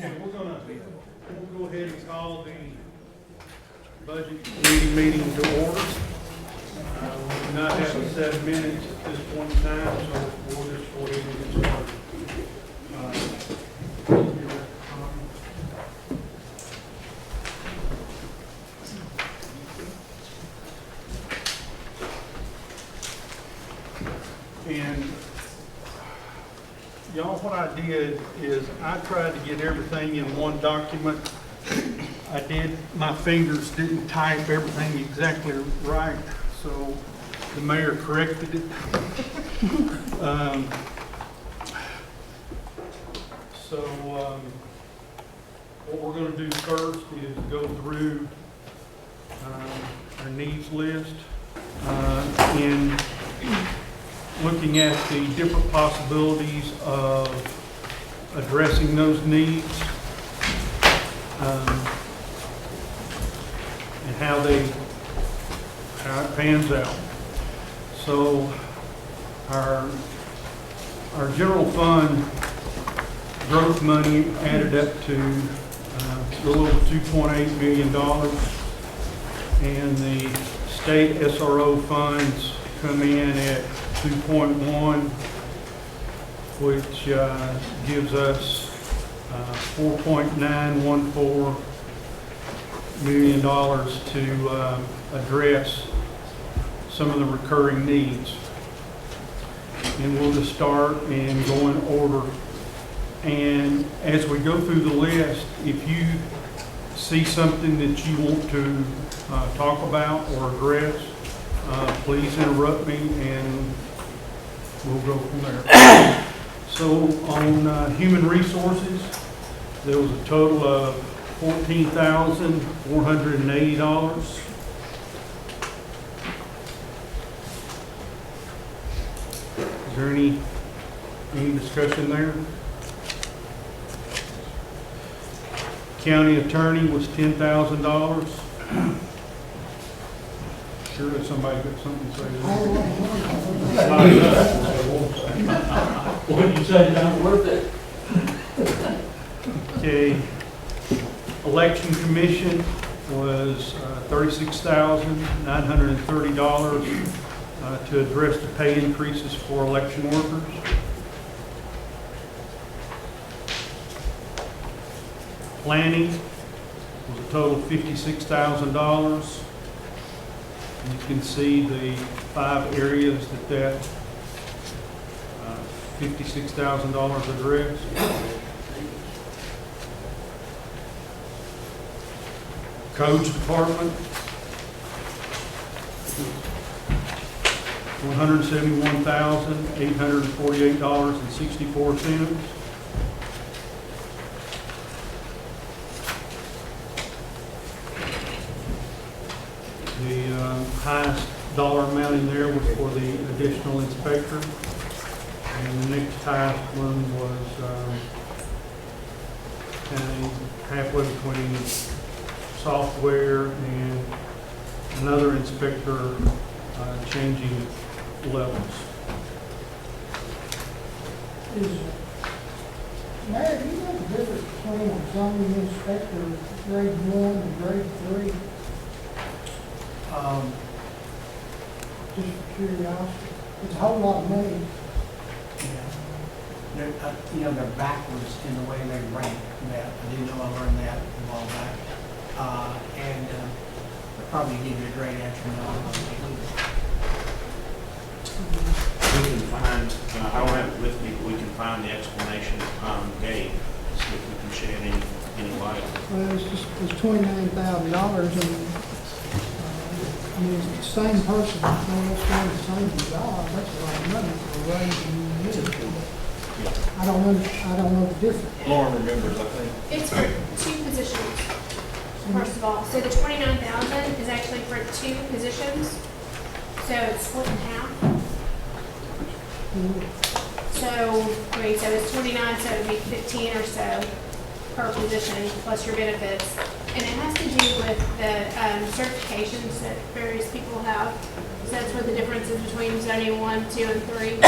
Okay, we'll go ahead and call the budget committee meeting to order. We do not have 7 minutes at this point in time, so we'll just go ahead and get started. And y'all, what I did is I tried to get everything in one document. My fingers didn't type everything exactly right, so the mayor corrected it. What we're going to do first is go through our needs list and looking at the different possibilities of addressing those needs and how it pans out. So our general fund growth money added up to a little over $2.8 million, and the state SRO funds come in at 2.1, which gives us $4.914 million to address some of the recurring needs. And we'll just start and go in order. And as we go through the list, if you see something that you want to talk about or address, please interrupt me and we'll go from there. So on human resources, there was a total of $14,480. Is there any discussion there? County attorney was $10,000. Sure that somebody got something to say there. What did you say, it's not worth it? Okay, election commission was $36,930 to address the pay increases for election workers. Planning was a total of $56,000. You can see the 5 areas that $56,000 addressed. Codes department, $171,848.64. The highest dollar amount in there was for the additional inspector. And the next highest one was kind of halfway between software and another inspector changing levels. Mayor, do you know the difference between a zoning inspector grade 1 and grade 3? Just for curiosity. It's a whole lot of money. Yeah. They're backwards in the way they rank that. I didn't know I learned that a while back. And I'll probably give you a great answer now. We can find, I don't have it with me, but we can find the explanation that Tom gave, see if we can shed any light. Well, it's $29,000 and, I mean, it's the same person, no less doing the same job. That's a lot of money for a raise in unit. I don't know the difference. Lauren remembers, I think. It's for 2 positions, first of all. So the $29,000 is actually for 2 positions. So it's split in half. So it's 29, so it would be 15 or so per position plus your benefits. And it has to do with the certifications that various people have. So that's where the difference is between zoning 1, 2, and 3.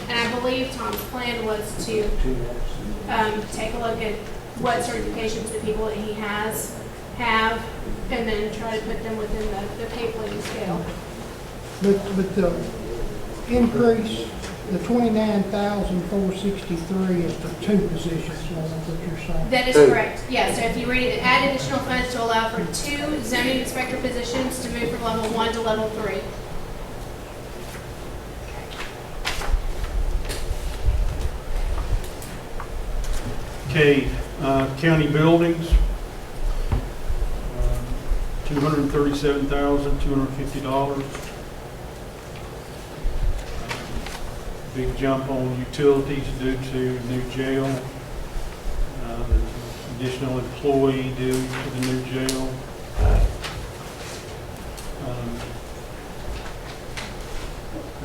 And I believe Tom's plan was to take a look at what certifications the people that he has have, and then try to put them within the pay plan scale. But the increase, the 29,463 is for 2 positions, is what you're saying. That is correct, yeah, so if you read it, add additional funds to allow for 2 zoning inspector positions to move from level 1 to level 3. Okay, county buildings, $237,250. Big jump on utilities due to new jail. Additional employee due to the new jail.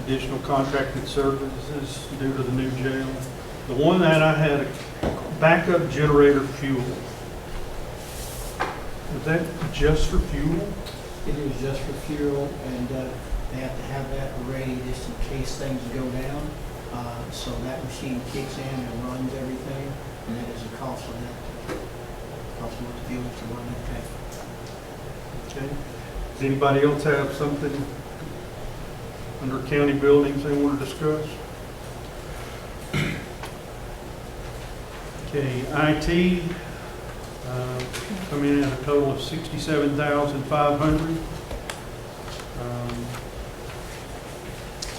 Additional contracted services due to the new jail. The one that I had, a backup generator fuel. Is that just for fuel? It is just for fuel, and they have to have that ready just in case things go down. So that machine kicks in and runs everything, and that is the cost of that. Cost of what the fuel is to run that tank. Okay. Does anybody else have something under county buildings they want to discuss? Okay, IT, come in at a total of $67,500.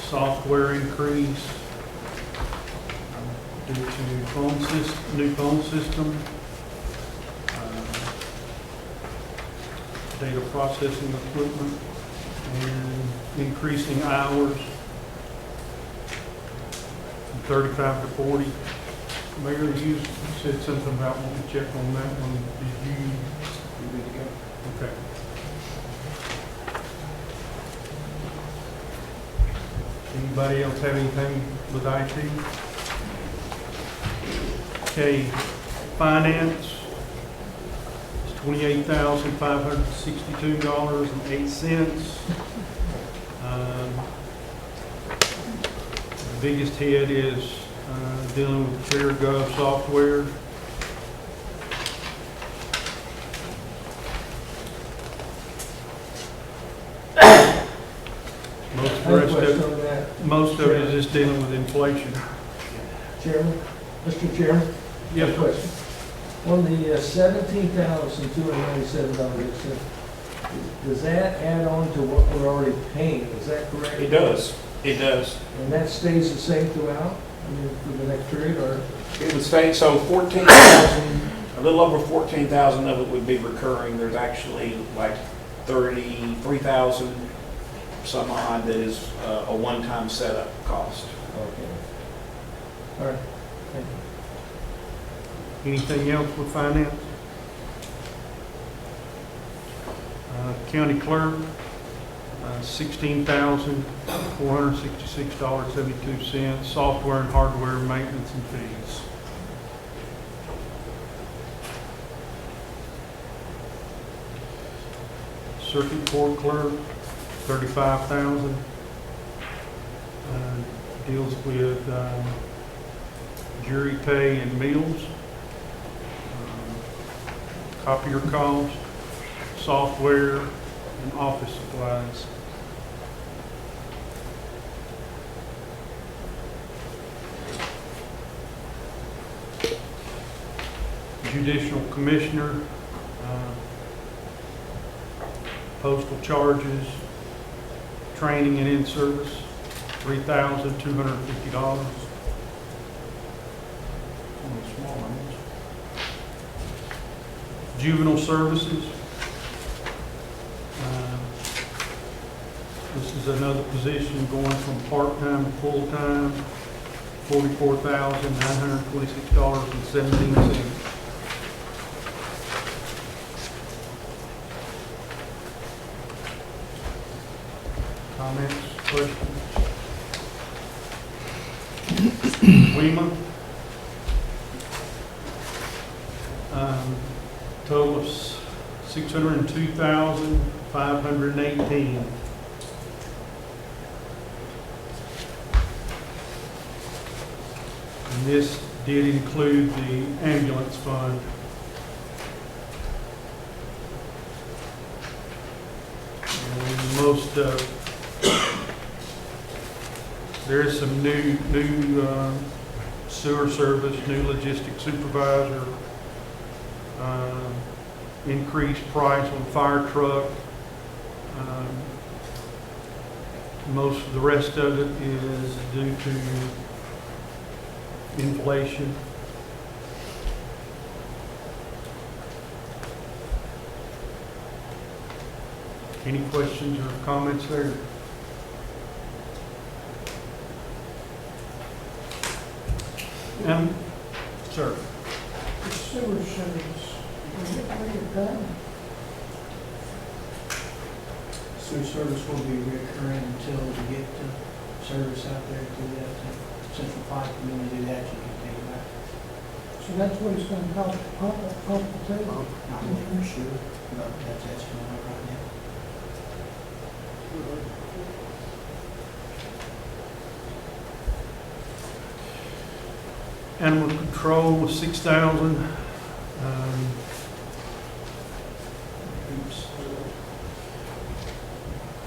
Software increase due to new phone system. Data processing equipment, and increasing hours from 35 to 40. Mayor, you said something about wanting to check on that one. Did you? You good to go? Okay. Anybody else have anything with IT? Okay, finance. $28,562.08. The biggest hit is dealing with ClearGov software. Most of it is just dealing with inflation. Chairman, Mr. Chairman? Yes, sir. Question. On the $17,297, does that add on to what we're already paying? Is that correct? It does, it does. And that stays the same throughout, I mean, for the next period, or? It would stay, so 14,000, a little over 14,000 of it would be recurring. There's actually like 33,000 some odd that is a one-time setup cost. Okay. All right, thank you. Anything else with finance? County clerk, $16,466.72. Software and hardware maintenance and fees. Circuit court clerk, $35,000. Deals with jury pay and meals. Copier cost, software, and office supplies. Judicial commissioner, postal charges, training and in-service, $3,250. One of the smaller ones. Juvenile services. This is another position going from part-time to full-time, $44,926.17. Comments, questions? WEMA. Total of $602,518. And this did include the ambulance fund. there is some new sewer service, new logistics supervisor, increased price on fire truck. Most of the rest of it is due to inflation. Any questions or comments there? Sir. The sewer service, is it really done? Sewer service will be recurring until we get service out there to that central pipe, and when we do that, you can take it back. So that's what it's gonna cost to pump the tail. Not really for sure, but that's estimated right now. Animal control was 6,000.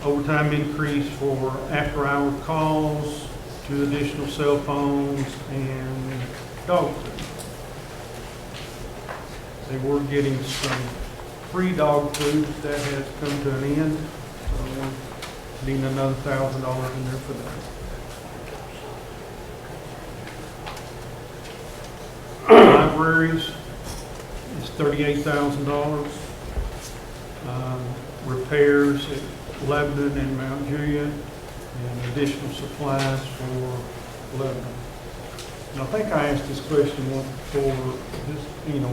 Overtime increase for after-hour calls, 2 additional cell phones, and dog food. They were getting some free dog food, but that has come to an end, so we're needing another $1,000 in there for that. Libraries is $38,000. Repairs at Lebanon and Mount Juliet, and additional supplies for Lebanon. And I think I asked this question once before. Just,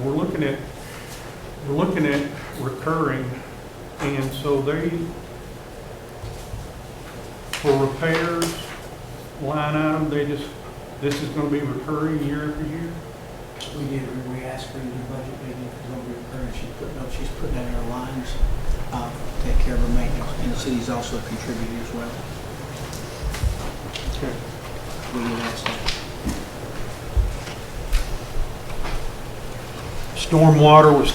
we're looking at recurring, and so for repairs line item, this is going to be recurring year after year. We asked her to do budget meeting, because when we were current, she's putting in her lines, take care of her maintenance, and the city's also contributing as well. Okay. We did ask that. Stormwater was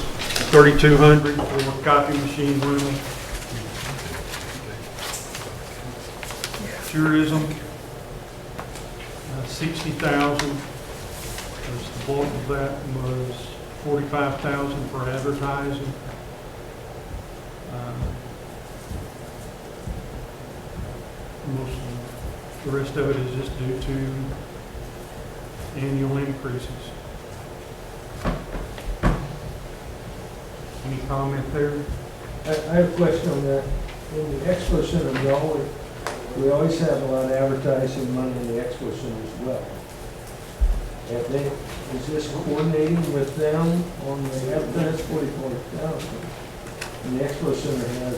3,200 for copy machine rental. Tourism, 60,000. The bulk of that was 45,000 for advertising. Most of the rest of it is just due to annual increases. Any comment there? I have a question on that. In the Expo Center, we always have a lot of advertising money in the Expo Center as well. Is this coordinating with them on the advertising 44,000? And the Expo Center has,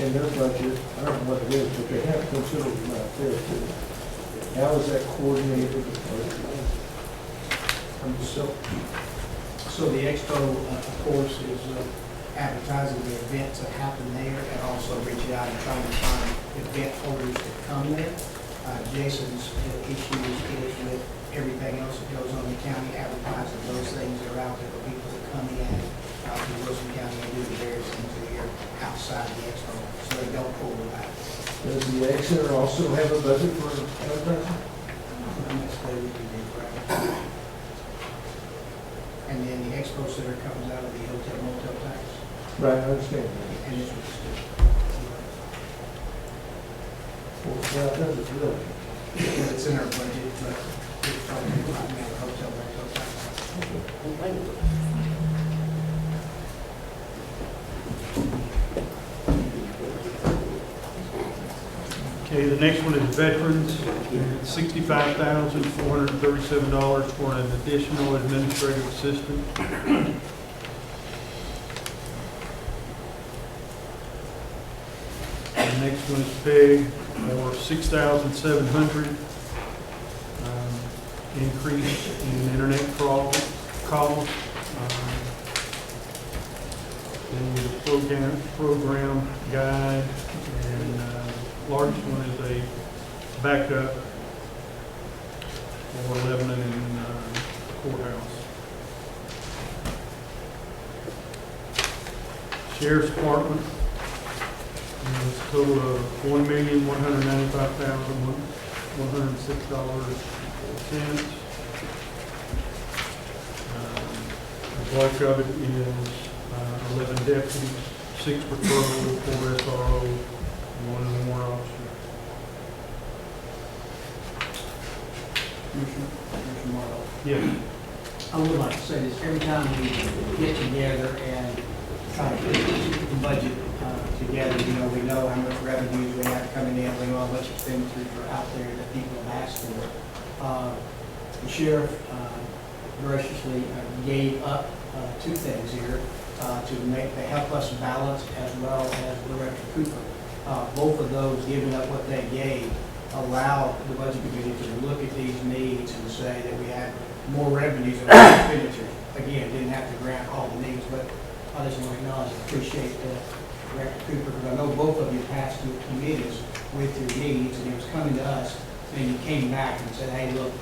in their budget, I don't know what it is, but they have considerable amount there too. How is that coordinated? So the expo, of course, is advertising the events that happen there, and also reaching out and trying to find event holders that come there. Jason's issue is with everything else that goes on in the county, advertising those things that are out there for people to come in to Wilson County and do the various things that are outside the expo, so they don't overlap. Does the Ag Center also have a budget for advertising? And then the expo center comes out of the hotel motel tax, Right, I understand that. and this was Well, does it really? it's in our budget, but it's probably not in the hotel motel tax. Okay, the next one is veterans, $65,437 for an additional administrative assistant. The next one is PEG for $6,700. Increase in internet calls. Then the program guide, and largest one is a backup for Lebanon and courthouse. Sheriff's Department, And it's a total of $1,195,106.10. The bulk of it is 11 deputies, 6 patrol, 4 SRO, and 1 more officer. Commissioner Marlowe. Yes. I would like to say this, every time we get together and try to put the budget together, we know how much revenues we have coming in, we know how much expenditures are out there that people have asked for. The sheriff graciously gave up two things here to help us balance as well as Director Cooper. Both of those, giving up what they gave, allowed the budget committee to look at these needs and say that we had more revenues than expenditures. Again, didn't have to grant all the needs, but I just want to acknowledge and appreciate Director Cooper, because I know both of you passed through committees with your needs, and it was coming to us, and you came back and said, hey, look,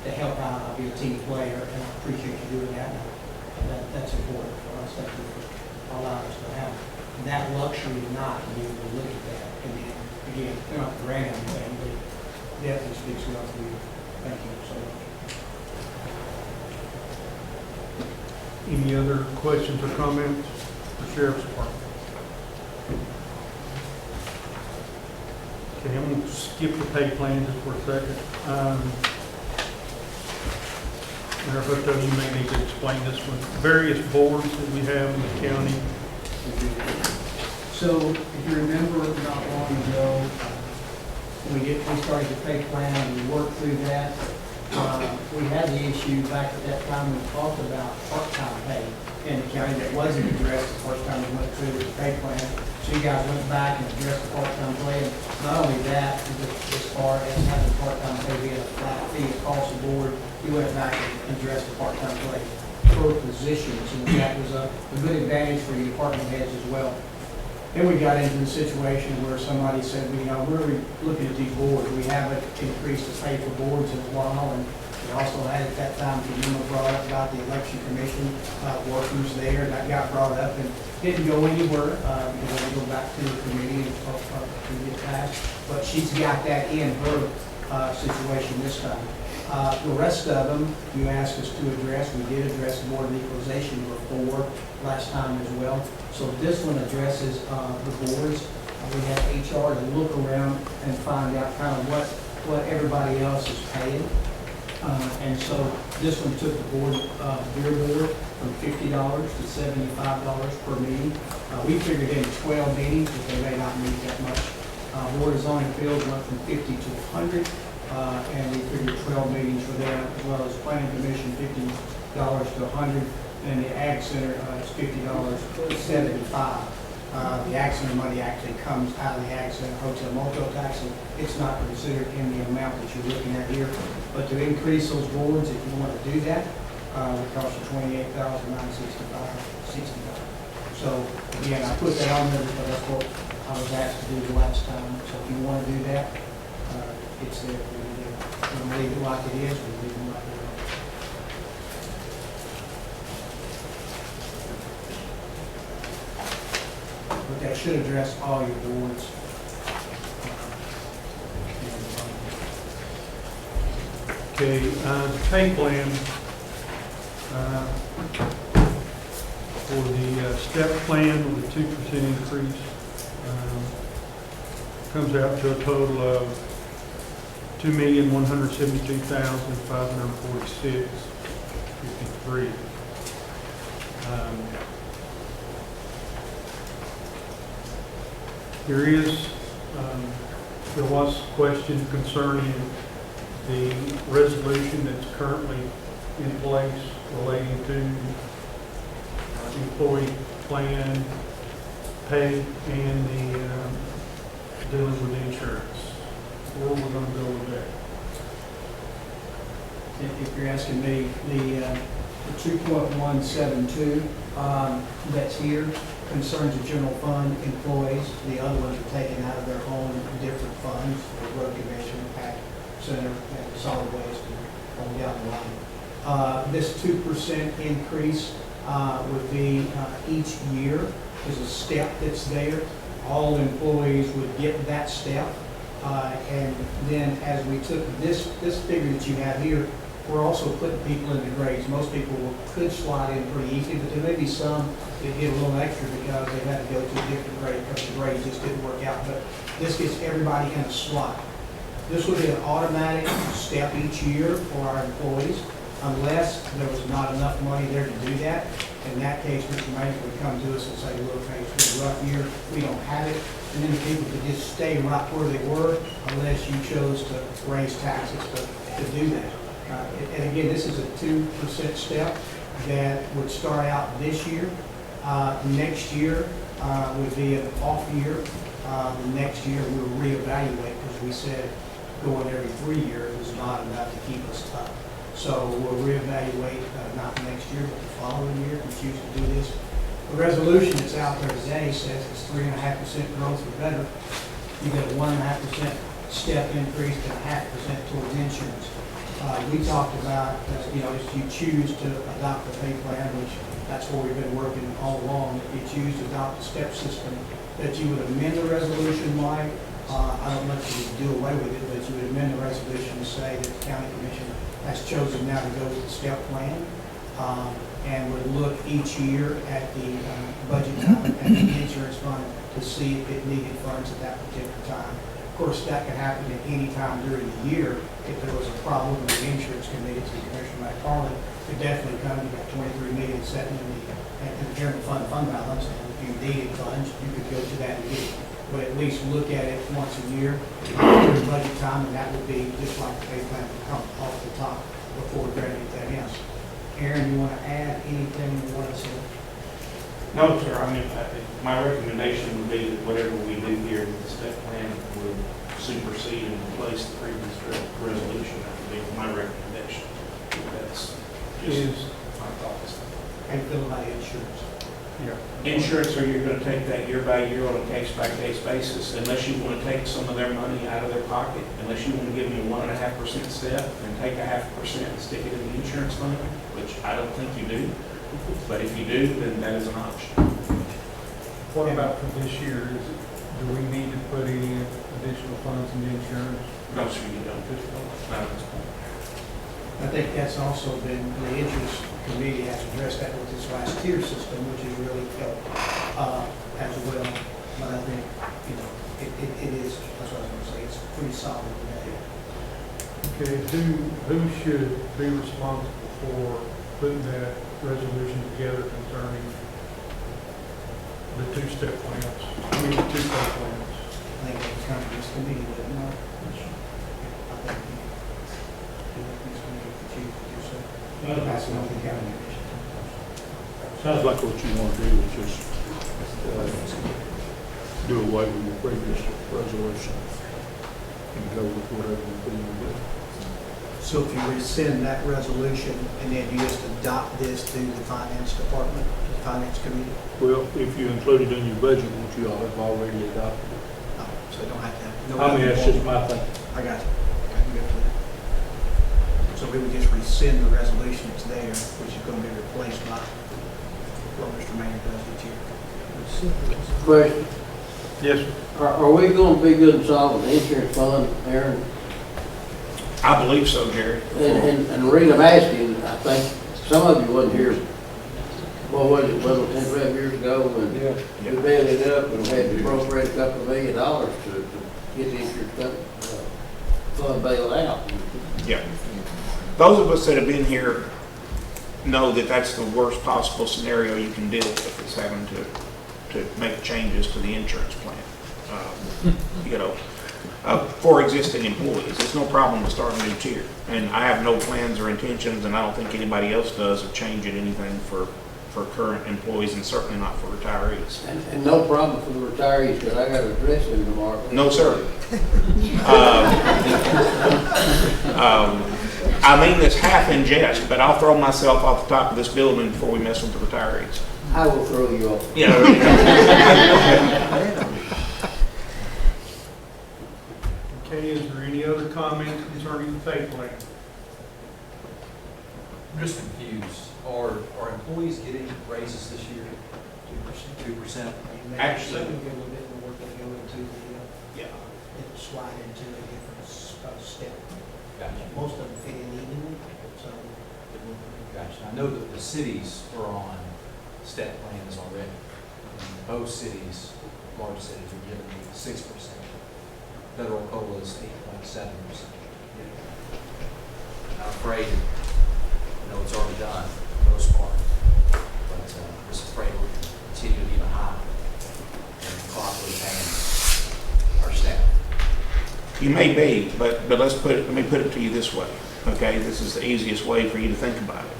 to help out, I'll be a team player, and I appreciate you doing that. That's important for us. Thank you for allowing us to have that luxury not to be able to look at that. And then, again, they're not the random thing, but it definitely speaks well to you. Thank you so much. Any other questions or comments for Sheriff's Department? Okay, I'm going to skip the pay plan just for a second. Mayor Busto, you may need to explain this one. Various boards that we have in the county. So, if you remember, not long ago, we started the pay plan, we worked through that. We had the issue back at that time, we talked about part-time pay in the county that wasn't addressed the first time we went through the pay plan. So you guys went back and addressed the part-time pay. And not only that, as far as having part-time pay being a flat fee across the board, you went back and addressed the part-time pay per position. So that was a good advantage for your department heads as well. Then we got into the situation where somebody said, we're looking at these boards. We haven't increased the pay for boards in a while. And we also had at that time, Jim brought up about the election commission workers there. That got brought up and didn't go anywhere. We go back to the committee and get passed. But she's got that in her situation this time. The rest of them, you asked us to address. We did address the Board of Equalization before last time as well. So this one addresses the boards. We have HR to look around and find out kind of what everybody else is paying. And so this one took the board, beer board, from $50 to $75 per meeting. We figured in 12 meetings, but they may not meet that much. Board of Zoning Appeals went from 50 to 100. And we figured 12 meetings for them, as well as Planning Commission, $50 to 100, and the Ag Center is $50 to 75. The Ag Center money actually comes out of the Ag Center hotel motel tax, so it's not considered in the amount that you're looking at here. But to increase those boards, if you want to do that, would cost you $28,965.60. So again, I put that on there because that's what I was asked to do the last time. So if you want to do that, it's there for you to do. We'll leave it like it is, we'll leave it like it is. But that should address all your boards. Okay, the pay plan for the step plan with a 2% increase comes out to a total of $2,172,546.53. There was question concerning the resolution that's currently in place relating to employee plan pay and the dealing with insurance. Where we're going to go with that? If you're asking me, the 2.172 that's here concerns the general fund employees. The other ones are taken out of their own different funds, the road commission, PAC center, and solid waste, and on down the line. This 2% increase would be each year. There's a step that's there. all employees would get that step. And then as we took this figure that you have here, we're also putting people in the grades. Most people could slide in pretty easy, but there may be some that get a little extra because they had to go to a different grade because the grade just didn't work out. But this gets everybody in a slot. This would be an automatic step each year for our employees, unless there was not enough money there to do that. In that case, Mr. Major would come to us and say, look, hey, it's been a rough year, we don't have it. And then the people could just stay right where they were unless you chose to raise taxes to do that. And again, this is a 2% step that would start out this year. Next year would be an off year. The next year we'll reevaluate because we said going every 3 years is not enough to keep us up. So we'll reevaluate not next year, but the following year if we choose to do this. The resolution that's out there today says it's 3.5% growth or better. You get a 1.5% step increase and 0.5% towards insurance. We talked about, if you choose to adopt a pay plan, which that's where we've been working all along, if you choose to adopt a step system, that you would amend the resolution, Mike. I don't know if you would do away with it, but you would amend the resolution to say that the county commission has chosen now to go with the step plan, and would look each year at the budget time and the insurance fund to see if it needed funds at that particular time. Of course, that could happen at any time during the year. If there was a problem with the insurance committee, to Commissioner McFarland could definitely come. You got 23 million sitting in the general fund balance, and if you needed funds, you could go to that and get it. But at least look at it once a year during budget time, and that would be just like the pay plan would come off the top before we grab anything else. Aaron, you want to add anything you want to say? No, sir, I mean, my recommendation would be that whatever we do here with the step plan would supersede and replace the previous resolution. That would be my recommendation. That's just my thoughts. How you feel about insurance? Insurance, or you're gonna take that year by year on a case-by-case basis, unless you wanna take some of their money out of their pocket, unless you wanna give them a 1.5% step and take a 0.5% and stick it in the insurance fund, which I don't think you do. But if you do, then that is an option. What about for this year? Do we need to put any additional funds in the insurance? No, sir, you don't. Not at this point. I think that's also been, the insurance committee has addressed that with this last tier system, which has really helped as well. But I think, it is, that's what I was going to say, it's pretty solid today. Okay, who should be responsible for putting that resolution together concerning the two-step plans? I mean, the two-step plans. I think it's kind of this committee, but no. I think this committee could choose to do so. That's another county commission. Sounds like what you want to do is just do away with your previous resolution and go with whatever you think you do. So if you rescind that resolution and then you just adopt this through the finance department, the finance committee? Well, if you include it in your budget, which you all have already adopted. Oh, so you don't have to have. I mean, that's just my thing. I got you. I can go with that. So we would just rescind the resolution that's there, which is going to be replaced by what Mr. Mayor does each year. Question, Yes, sir. are we gonna be good and solid with the insurance fund, Aaron? I believe so, Jerry. And the reason I'm asking, I think some of you wasn't here, what was it, 12 years ago, when we bailed it up and had to appropriate a couple $1 million to get the insurance fund bailed out. Yeah. Those of us that have been here know that that's the worst possible scenario you can deal with, is having to make changes to the insurance plan. For existing employees. It's no problem to start a new tier. And I have no plans or intentions, and I don't think anybody else does, of changing anything for current employees, and certainly not for retirees. And no problem for the retirees, because I got a dress in tomorrow. No, sir. I mean this half in jest, but I'll throw myself off the top of this building before we mess with the retirees. I will throw you off. Yeah. Okay, is there any other comments concerning the pay plan? I'm just confused. Are employees getting raises this year? 2%? Actually, into the, Yeah. it'll slide into a different step. Gotcha. Most of them fit in evenly, so. Gotcha. I know that the cities are on step plans already. And both cities, large cities, are giving 6%. Federal COLA is 8.7%. I'm afraid, it's already done for the most part, but I'm just afraid we'll continue to be behind and properly paying our staff. You may be, but let me put it to you this way, okay? This is the easiest way for you to think about it.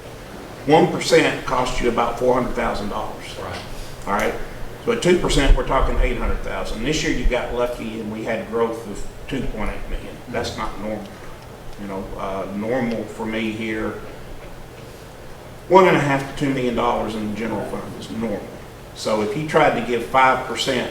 1% costs you about $400,000. Right. All right? So at 2%, we're talking $800,000. This year you got lucky and we had growth of 2.8 million. That's not normal. Normal for me here, $1.5 to $2 million in the general fund is normal. So if you tried to give 5%,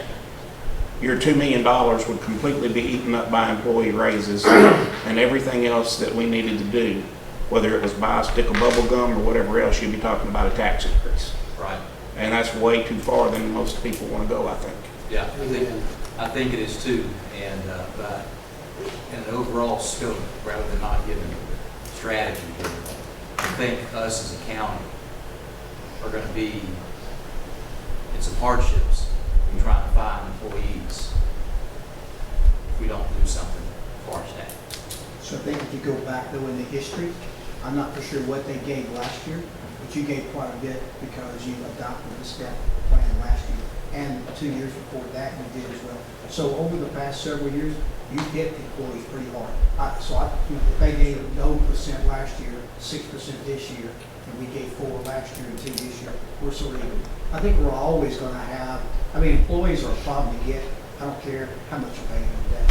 your $2 million would completely be eaten up by employee raises and everything else that we needed to do, whether it was buy a stick of bubble gum or whatever else, you'd be talking about a tax increase. Right. And that's way too far than most people want to go, I think. Yeah, I think it is too, and but in an overall scope, rather than not giving strategy here, I think us as a county are going to be in some hardships in trying to find employees if we don't do something for our staff. So I think if you go back though in the history, I'm not for sure what they gave last year, but you gave quite a bit because you adopted the step plan last year. And 2 years before that, you did as well. So over the past several years, you hit employees pretty hard. If they gave no percent last year, 6% this year, and we gave 4% last year and 2% this year, we're sort of even. I think we're always going to have, employees are a problem to get. I don't care how much you pay them today.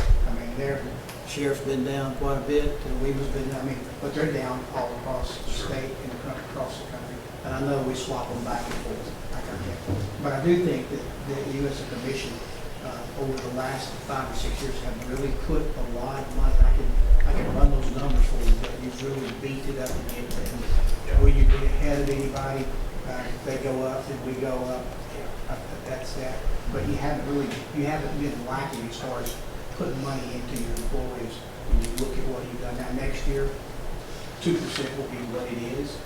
Their sheriff's been down quite a bit, the Weaver's been down, but they're down all across the state and across the country. And I know we swap them back and forth. But I do think that you as a commission, over the last 5 or 6 years, have really put a lot of money. I can run those numbers for you, but you've really beat it up and get it. Where you get ahead of anybody, they go up and we go up. That's that. But you haven't been lacking as far as putting money into your employees when you look at what you've done. Now next year, 2% will be what it is.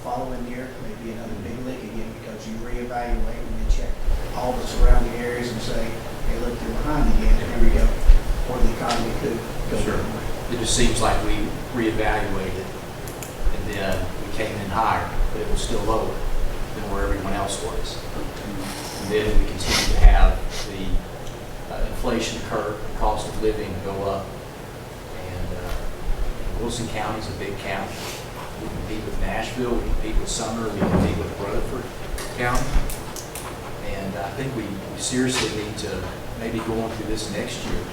Following year, maybe another big lick again because you reevaluate and you check all the surrounding areas and say, hey, look, you're behind again. Here we go. Or the economy could go. Sure. It just seems like we reevaluated and then we came in higher, but it was still lower than where everyone else was. And then we continue to have the inflation occur, the cost of living go up. And Wilson County is a big county. We compete with Nashville, we compete with Sumner, we compete with Rutherford County. And I think we seriously need to, maybe going through this next year,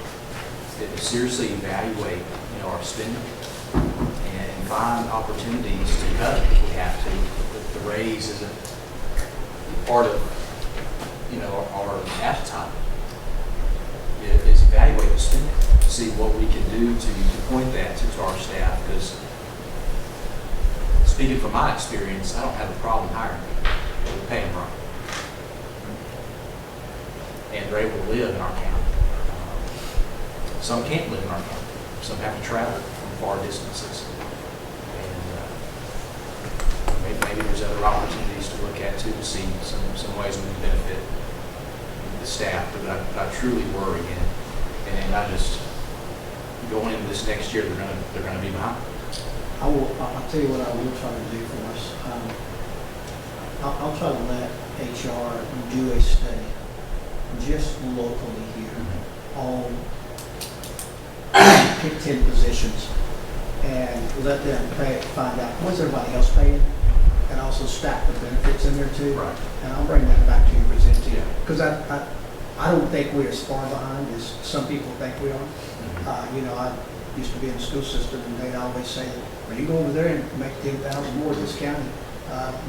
to seriously evaluate our spending and find opportunities to cut if we have to. The raise isn't part of our appetite. It is evaluate the spending, see what we can do to point that to our staff, because speaking from my experience, I don't have a problem hiring people. We pay them right. And they're able to live in our county. Some can't live in our county. Some have to travel from far distances. And maybe there's other opportunities to look at too, to see some ways we can benefit the staff. But I truly worry, and I just, going into this next year, they're gonna be behind. I'll tell you what I will try to do for us. I'll try to let HR do a study just locally here on pick 10 positions and let them find out what's everybody else paying, and also stack the benefits in there too. Right. And I'll bring that back to you and present to you. Because I don't think we're as far behind as some people think we are. I used to be in the school system, and they'd always say, well, you go over there and make 10,000 more in this county.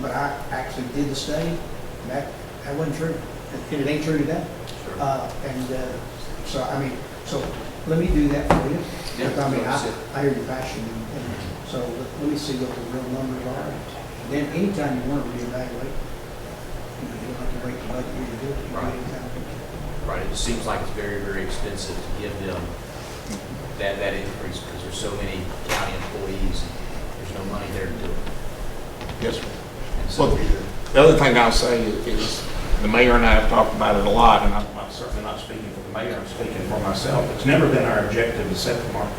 But I actually did the study, and that wasn't true. And it ain't true today. Sure. So let me do that for you. Yeah, I hear your passion, and so let me see what the real numbers are. And then anytime you want to reevaluate, you don't have to wait till budget year to do it. You can do it anytime. Right, it just seems like it's very, very expensive to give them that increase because there's so many county employees and there's no money there to do it. Yes, sir. And so Well, the other thing I'll say is the mayor and I have talked about it a lot, and I'm certainly not speaking for the mayor, I'm speaking for myself. It's never been our objective to set the market.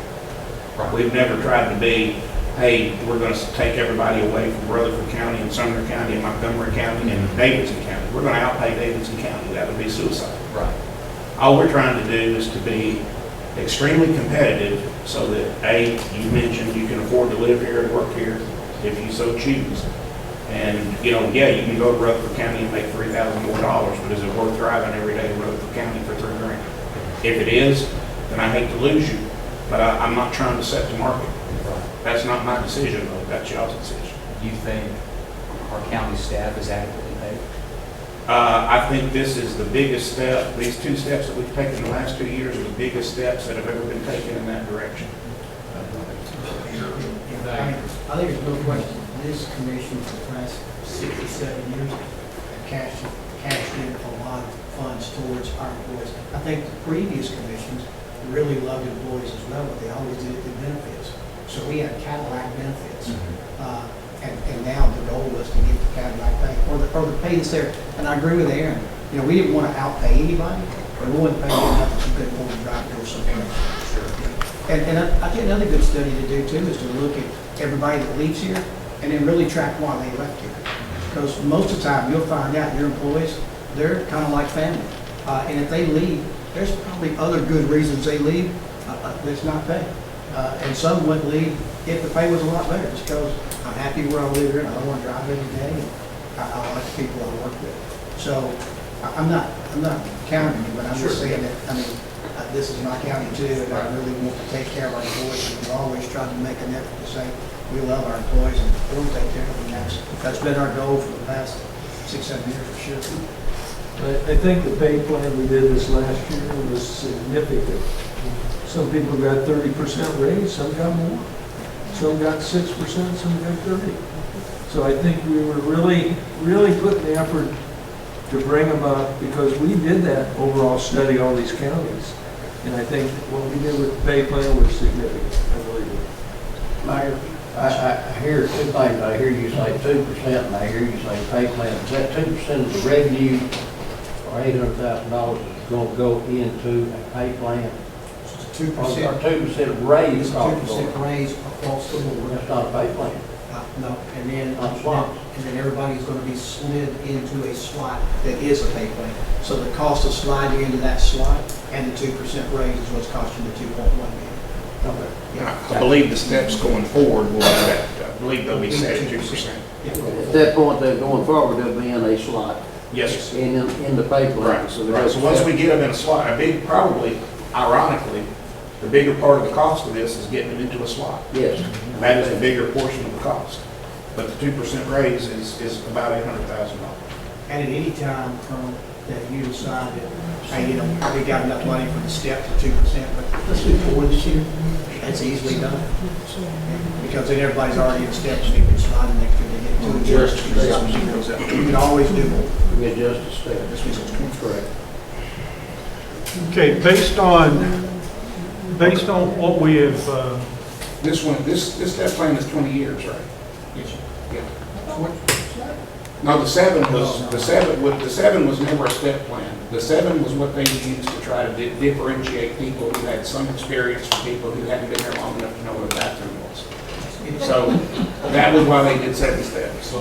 We've never tried to be, hey, we're going to take everybody away from Rutherford County and Sumner County and Montgomery County and Davidson County. We're going to outpay Davidson County. That would be suicide. right. All we're trying to do is to be extremely competitive so that, A, you mentioned you can afford to live here and work here if you so choose. And, you know, yeah, you can go to Rutherford County and make $3,000 more, but is it worth driving every day to Rutherford County for $3,000? If it is, then I hate to lose you, but I'm not trying to set the market. That's not my decision, though. That's y'all's decision. Do you think our county staff is adequately paid? I think this is the biggest step. These two steps that we've taken in the last 2 years are the biggest steps that have ever been taken in that direction. I think there's no question, this commission for the past 6 or 7 years cashed in a lot of funds towards our employees. I think the previous commissions really loved employees as well, but they always did it through benefits. So we had Cadillac benefits. And now the goal was to get the Cadillac pay, or the pay that's there. And I agree with Aaron, you know, we didn't want to outpay anybody, but we wanted to pay them enough that you couldn't afford to drive to go somewhere else. Sure. And I think another good study to do too is to look at everybody that leaves here and then really track why they left here. Because most of the time, you'll find out your employees, they're kind of like family. And if they leave, there's probably other good reasons they leave that's not pay. And some wouldn't leave if the pay was a lot better, just because I'm happy where I live here and I don't want to drive every day. And I like the people I work with. So I'm not counting you, but I'm just saying that, I mean, this is my county too, and I really want to take care of our employees. And we're always trying to make an effort to say, we love our employees and we'll take care of them. That's been our goal for the past 6-7 years for sure. I think the pay plan we did this last year was significant. Some people got 30% raise, some got more. Some got 6%, some got 30%. So I think we were really putting the effort to bring them up, because we did that overall study, all these counties. And I think what we did with the pay plan was significant, I believe it. Mayor, I hear two things. I hear you say 2%, and I hear you say pay plan. Is that 2% of the revenue, or $800,000 is going to go into a pay plan? It's a 2%. Or 2% raise It's a across the 2% board? raise across the board. That's not a pay plan. No, and then, Not slots. and then everybody's gonna be slid into a slot that is a pay plan. So the cost of sliding into that slot and the 2% raise is what's costing the 2.1 million. Okay. Yeah. I believe the steps going forward will be that, I believe they'll be set at 2%. At that point, they're going forward, they'll be in a slot Yes, sir. in the pay plan. Right, so once we get them in a slot, probably, ironically, the bigger part of the cost of this is getting them into a slot. Yes. And that is a bigger portion of the cost. But the 2% raise is about $800,000. And at any time, that you decide that, hey, you know, we got enough money for the step to 2%, but let's do 4 this year, that's easily done. Because then everybody's already in steps, and you can slide in next year to get to Just it. You can always do more. We adjust the step. This was correct. Okay, based on what we have, This step plan is 20 years, right? Yes, sir. Yeah. No, the seven was never a step plan. The 7 was what they used to try to differentiate people who had some experience from people who hadn't been there long enough to know what a bathroom was. So that was why they did 7 steps.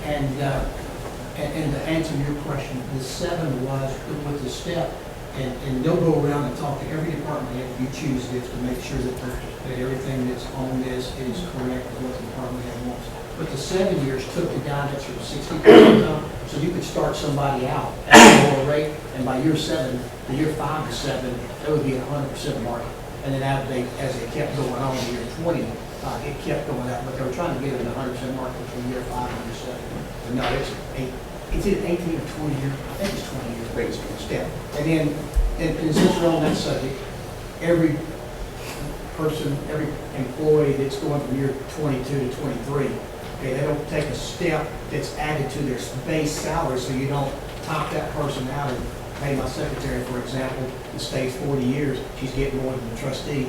And to answer your question, the 7 was with the step, and they'll go around and talk to every department head if you choose this to make sure that everything that's on this is correct with what the department head wants. But the 7 years took the guy that's from 60% up, so you could start somebody out at a lower rate, and by year 7, the year 5 to 7, that would be 100% market. And then as they kept going on to year 20, it kept going up, but they were trying to get it in 100% market between year 5 and year 7. But no, it's either 18 or 20 years, I think it's 20 years. Step. And then, and since we're on that subject, every person, every employee that's going from year 22 to 23, okay, they don't take a step that's added to their base salary, so you don't top that person out and pay my secretary, for example, that stays 40 years, she's getting more than the trustee.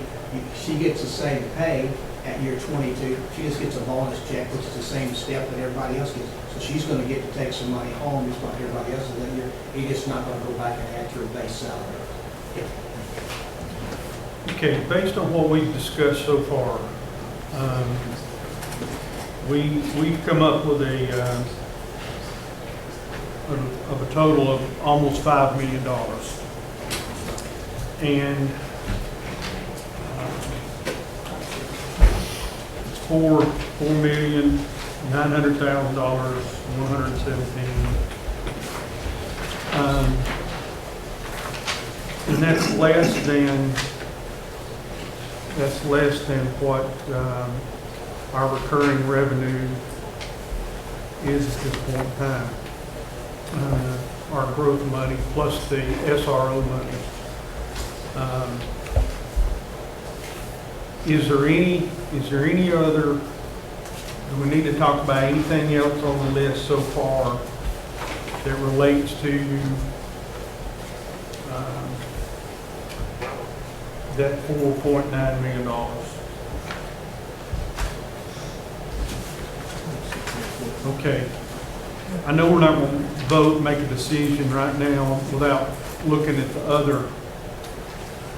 She gets the same pay at year 22. She just gets a bonus check, which is the same step that everybody else gets. So she's going to get to take some money home, just like everybody else is that year. He's just not going to go back and add to her base salary. Okay, based on what we've discussed so far, we've come up with a total of almost $5 million. And it's $4,900,000, 117. And that's less than what our recurring revenue is at this point in time. Our growth money plus the SRO money. Is there any other, do we need to talk about anything else on the list so far that relates to that $4.9 million? Okay. I know we're not going to vote, make a decision right now without looking at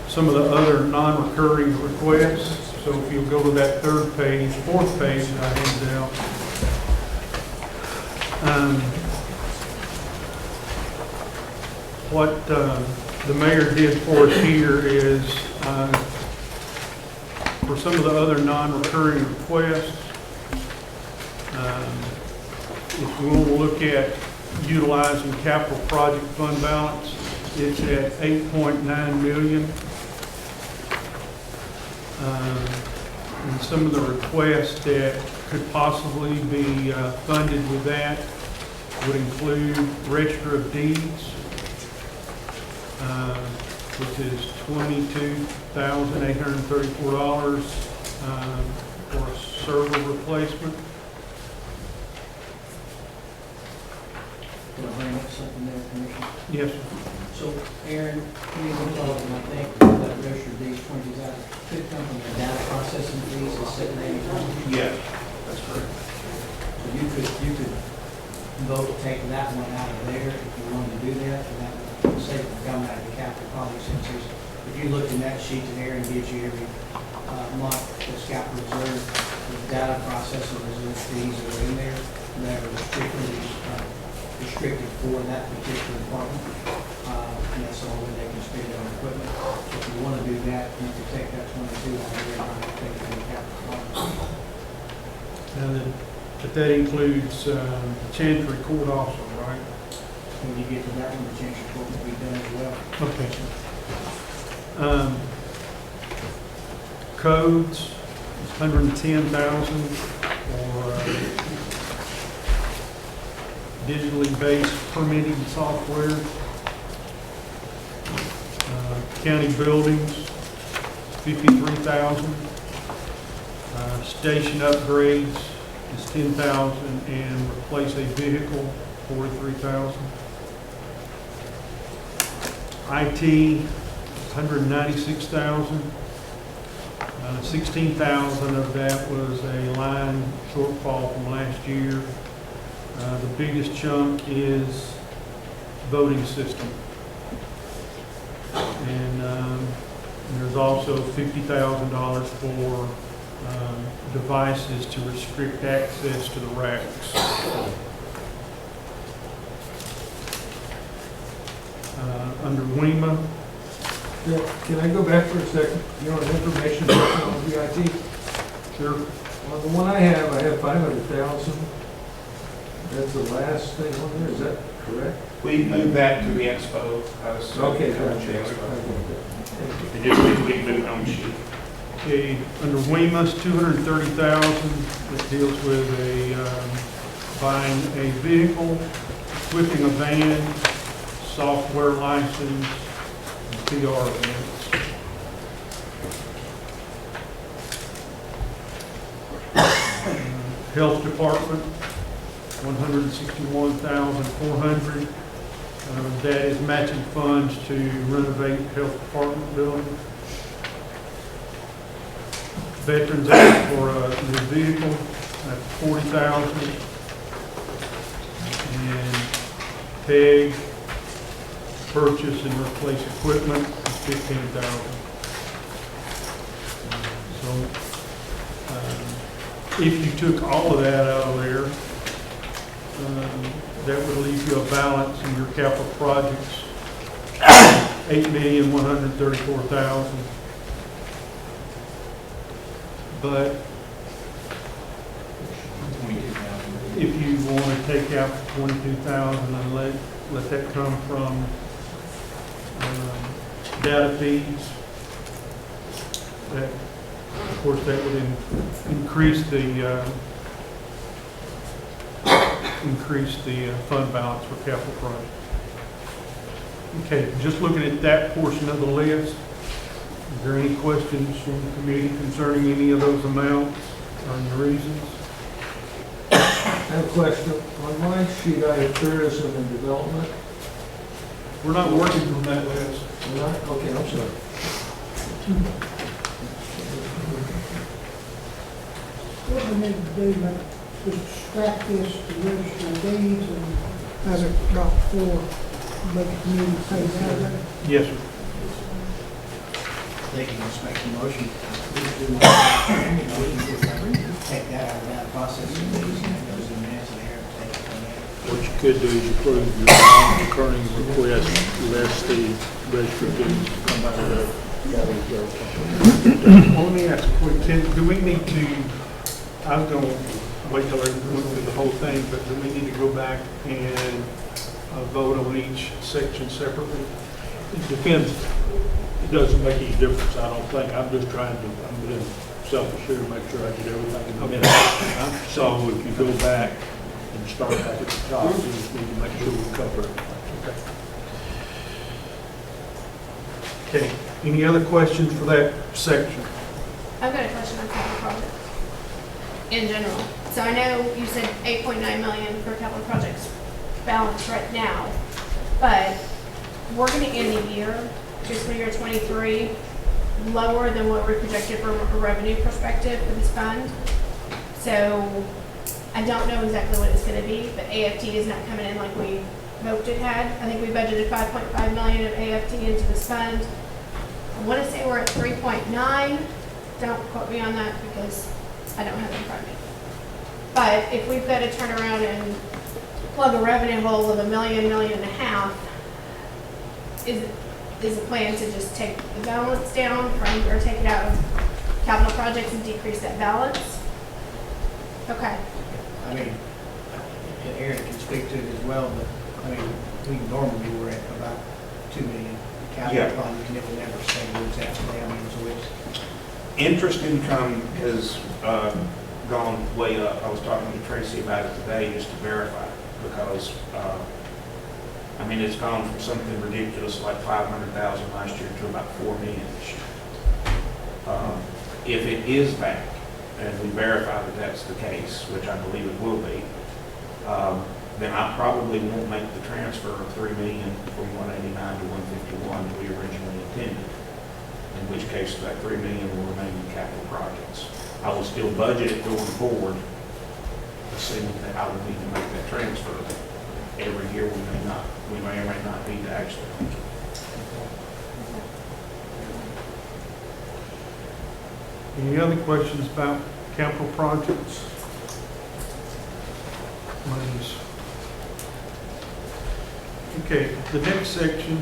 some of the other non-recurring requests. So if you'll go to that fourth page that I handed out. What the mayor did for us here is, for some of the other non-recurring requests, if we want to look at utilizing capital project fund balance, it's at $8.9 million. And some of the requests that could possibly be funded with that would include Register of Deeds, which is $22,834 for a server replacement. Can I bring up something there, Commissioner? Yes, sir. So, Aaron, we were talking, I think, that registered these 20,000 could come from the data processing fees that's sitting there. Yeah, that's correct. So you could vote to take that one out of there if you wanted to do that, and that would save it from coming out of the capital project centers. If you look in that sheet that Aaron gives you every month, that's got reserve, the data processing reserve fees that are in there, that are restricted for that particular department. And that's the only way they can spend it on equipment. So if you want to do that, you can take that 22 out of there and take it in the capital project. But that includes Chancery Court also, right? When you get to that one, the change report will be done as well. Okay. Codes, $110,000 for digitally based permitting software. County buildings, $53,000. Station upgrades is $10,000, and replace a vehicle, $43,000. IT, $196,000. 16,000 of that was a line shortfall from last year. The biggest chunk is voting system. And there's also $50,000 for devices to restrict access to the racks. Under WEMA. Can I go back for a second? You're on information technology IT. Sure. Well, the one I have 500,000. That's the last thing on there, is that correct? We moved that to the expo. Okay, The expo. gotcha. It just needs to be moved on the sheet. Okay, under WEMA's $230,000, that deals with buying a vehicle, equipping a van, software license, and PR events. Health Department, $161,400. That is matching funds to renovate health department building. Veterans asked for a new vehicle at $40,000. And PEG, purchase and replace equipment, is $15,000. So, if you took all of that out of there, that would leave you a balance in your capital projects, $8,134,000. But if you want to take out the $22,000 and let that come from data feeds, that, of course, that would increase the fund balance for capital projects. Okay, just looking at that portion of the list, is there any questions from the committee concerning any of those amounts or any reasons? I have a question. On my sheet, I have tourism and development. We're not working on that list. Okay, I'm sorry. What we need to do, man, is scrap this to register deeds and as it brought forward, let the community pay that. Yes, sir. They can just make a motion. Take that out of that process. And it goes in minutes and here, take it from there. What you could do is approve your non-recurring request, less the registered duties to come out of the gallery reserve fund. Well, let me ask a quick, do we need to, I was going to wait till I went through the whole thing, but do we need to go back and vote on each section separately? It depends. It doesn't make any difference, I don't think. I'm just trying to, I'm being selfish here to make sure I get everything in the minute. So if you go back and start back at the top, you just need to make sure we cover it. Okay, any other questions for that section? I've got a question on capital projects in general. So I know you said 8.9 million for capital projects balance right now, but we're going to end the year, fiscal year 23, lower than what we're projected from a revenue perspective for this fund. So I don't know exactly what it's going to be, but AFT is not coming in like we hoped it had. I think we budgeted 5.5 million of AFT into this fund. I want to say we're at 3.9. Don't quote me on that because I don't have it in front of me. But if we've got to turn around and plug a revenue hole of $1 million, $1.5 million, is the plan to just take the balance down from, or take it out of capital projects and decrease that balance? Okay. I mean, and Aaron can speak to it as well, but, I mean, we normally were at about 2 million capital Yeah. projects, and it will never stay where it's at today. I mean, so it's, Interest income has gone way up. I was talking to Tracy about it today just to verify, because, I mean, it's gone from something ridiculous like 500,000 last year to about 4 million this year. If it is back, and we verify that that's the case, which I believe it will be, then I probably won't make the transfer of 3 million from 189 to 151 that we originally intended. In which case, that 3 million will remain in capital projects. I will still budget it going forward, assuming that I will need to make that transfer. Every year we may or may not need to actually make it. Any other questions about capital projects? Monies. Okay, the next section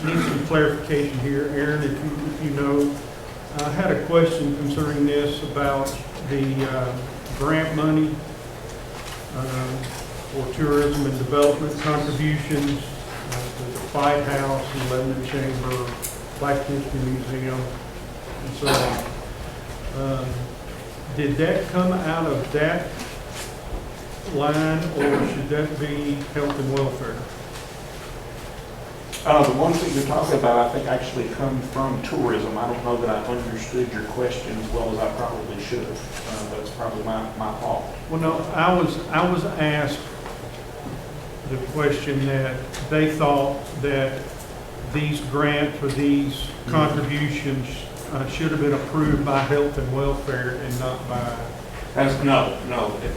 needs some clarification here. Aaron, if you know, I had a question concerning this about the grant money for tourism and development contributions to the Fight House, and Lebanon Chamber, Black History Museum, and so on. Did that come out of that line, or should that be health and welfare? The ones that you're talking about, I think actually come from tourism. I don't know that I understood your question as well as I probably should have. That's probably my fault. Well, no, I was asked the question that they thought that these grants or these contributions should have been approved by health and welfare and not by, No.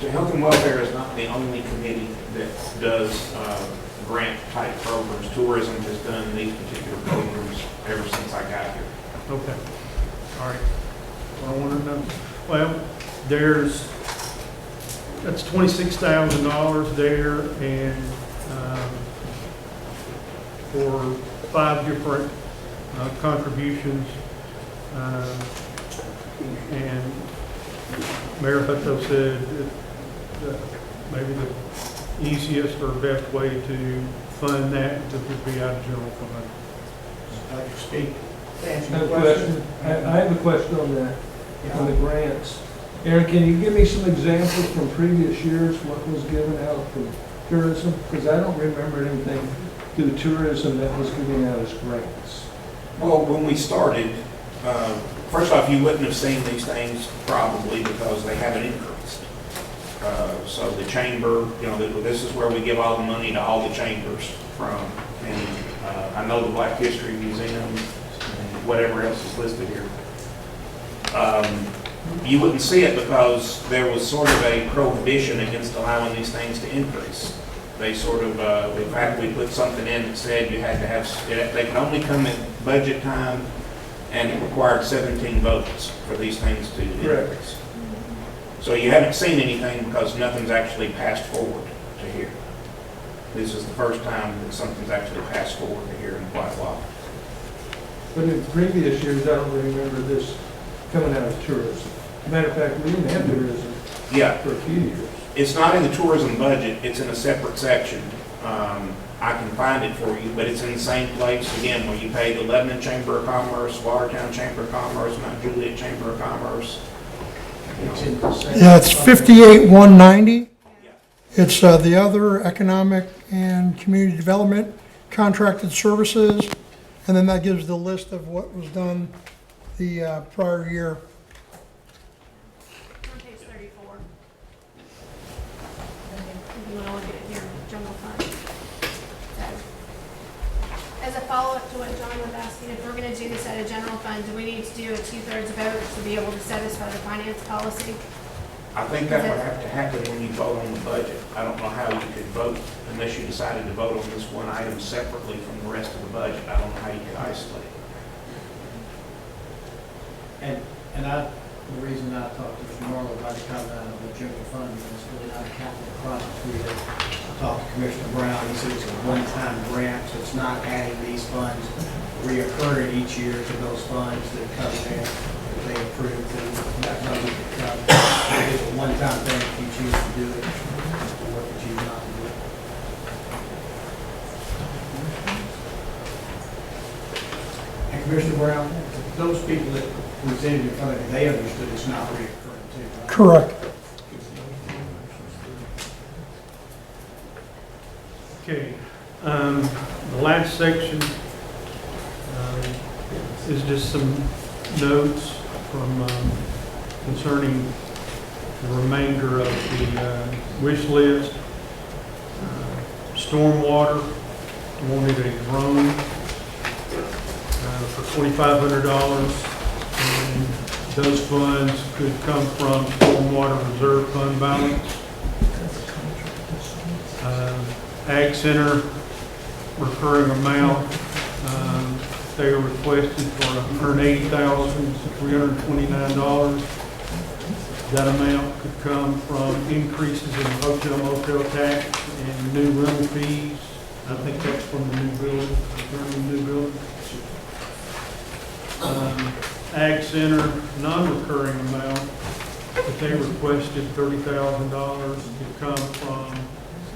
The Health and Welfare is not the only committee that does grant-type programs. Tourism has done these particular programs ever since I got here. okay, all right. I want to know, well, that's $26,000 there, and for 5 different contributions. And Mayor Hutto said that maybe the easiest or best way to fund that would be out of general fund. I can speak. To I answer have your a question. question, I have a question on that, on the grants. Aaron, can you give me some examples from previous years, what was given out from tourism? Because I don't remember anything through tourism that was given out as grants. Well, when we started, first off, you wouldn't have seen these things probably because they haven't increased. So the chamber, this is where we give all the money to all the chambers from. And I know the Black History Museum and whatever else is listed here. You wouldn't see it because there was sort of a prohibition against allowing these things to increase. They sort of, in fact, we put something in that said you had to have, they could only come at budget time, and it required 17 votes for these things to increase. So you haven't seen anything because nothing's actually passed forward to here. This is the first time that something's actually passed forward to here in quite a while. But in previous years, I don't remember this coming out of tourism. Matter of fact, we didn't have tourism Yeah, for a few years. it's not in the tourism budget, it's in a separate section. I can find it for you, but it's in the same place, again, where you pay the Lebanon Chamber of Commerce, Watertown Chamber of Commerce, Mount Juliet Chamber of Commerce. It's in the same. Yeah, it's 58,190. Yeah. It's the other economic and community development contracted services, and then that gives the list of what was done the prior year. On page 34. If you want to look at it here, general fund. So, as a follow-up to what John was asking, if we're going to do this out of general fund, do we need to do a 2/3 vote to be able to satisfy the finance policy? I think that would have to happen when you vote on the budget. I don't know how you could vote unless you decided to vote on this one item separately from the rest of the budget. I don't know how you could isolate it. The reason I talked to Mr. Morrow about it coming out of the general fund is really not a capital project. I talked to Commissioner Brown, he said it's a one-time grant, so it's not adding these funds reoccurring each year to those funds that come in, that they approve, and that money that comes. It's a one-time thing if you choose to do it, or if you choose not to do it. And Commissioner Brown, those people that presented in front of you, they understood it's not reoccurring too, right? Correct. Okay, the last section is just some notes from concerning the remainder of the wish list. Stormwater wanted a drone for $2,500, and those funds could come from Stormwater Reserve Fund balance. Ag Center recurring amount, they were requested for $180,329. That amount could come from increases in hotel motel tax and new rental fees. I think that's from the new building, the new building. Ag Center non-recurring amount that they requested $30,000 could come from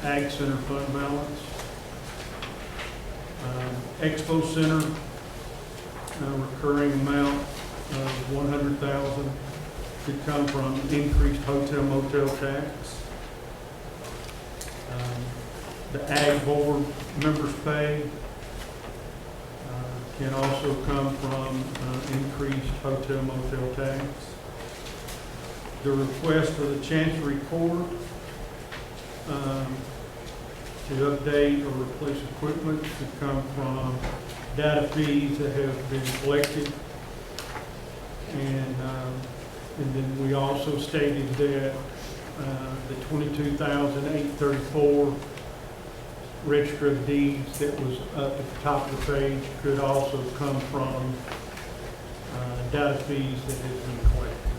Ag Center fund balance. Expo Center, recurring amount of $100,000 could come from increased hotel motel tax. The Ag Board members' pay can also come from increased hotel motel tax. The request for the Chancery Court to update or replace equipment to come from data feeds that have been collected. And then we also stated that the 22,834 register of deeds that was up at the top of the page could also come from data feeds that have been collected.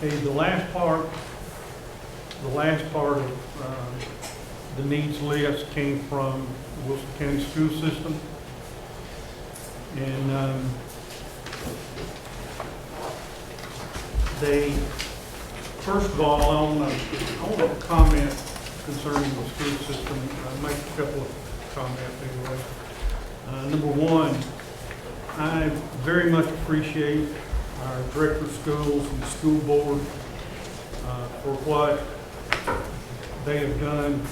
Okay, the last part of the needs list came from the Wilson County School System. And they, first of all, I want to comment concerning the school system, make a couple of comments anyway. Number one, I very much appreciate our director of schools and the school board for what they have done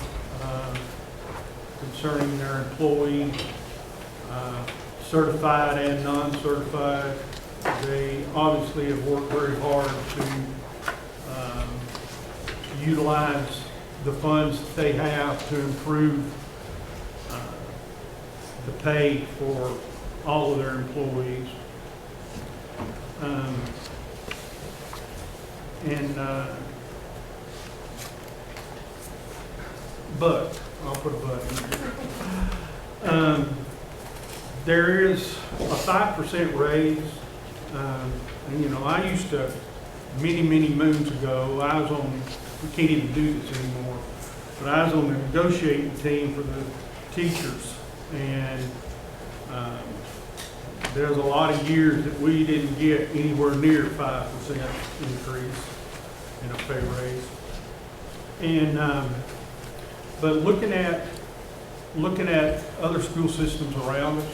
concerning their employees, certified and non-certified. They obviously have worked very hard to utilize the funds that they have to improve the pay for all of their employees. But, I'll put a but in. There is a 5% raise. And, you know, I used to, many moons ago, I was on, we can't even do this anymore, but I was on the negotiating team for the teachers. And there's a lot of years that we didn't get anywhere near 5% increase in a pay raise. And but looking at other school systems around us,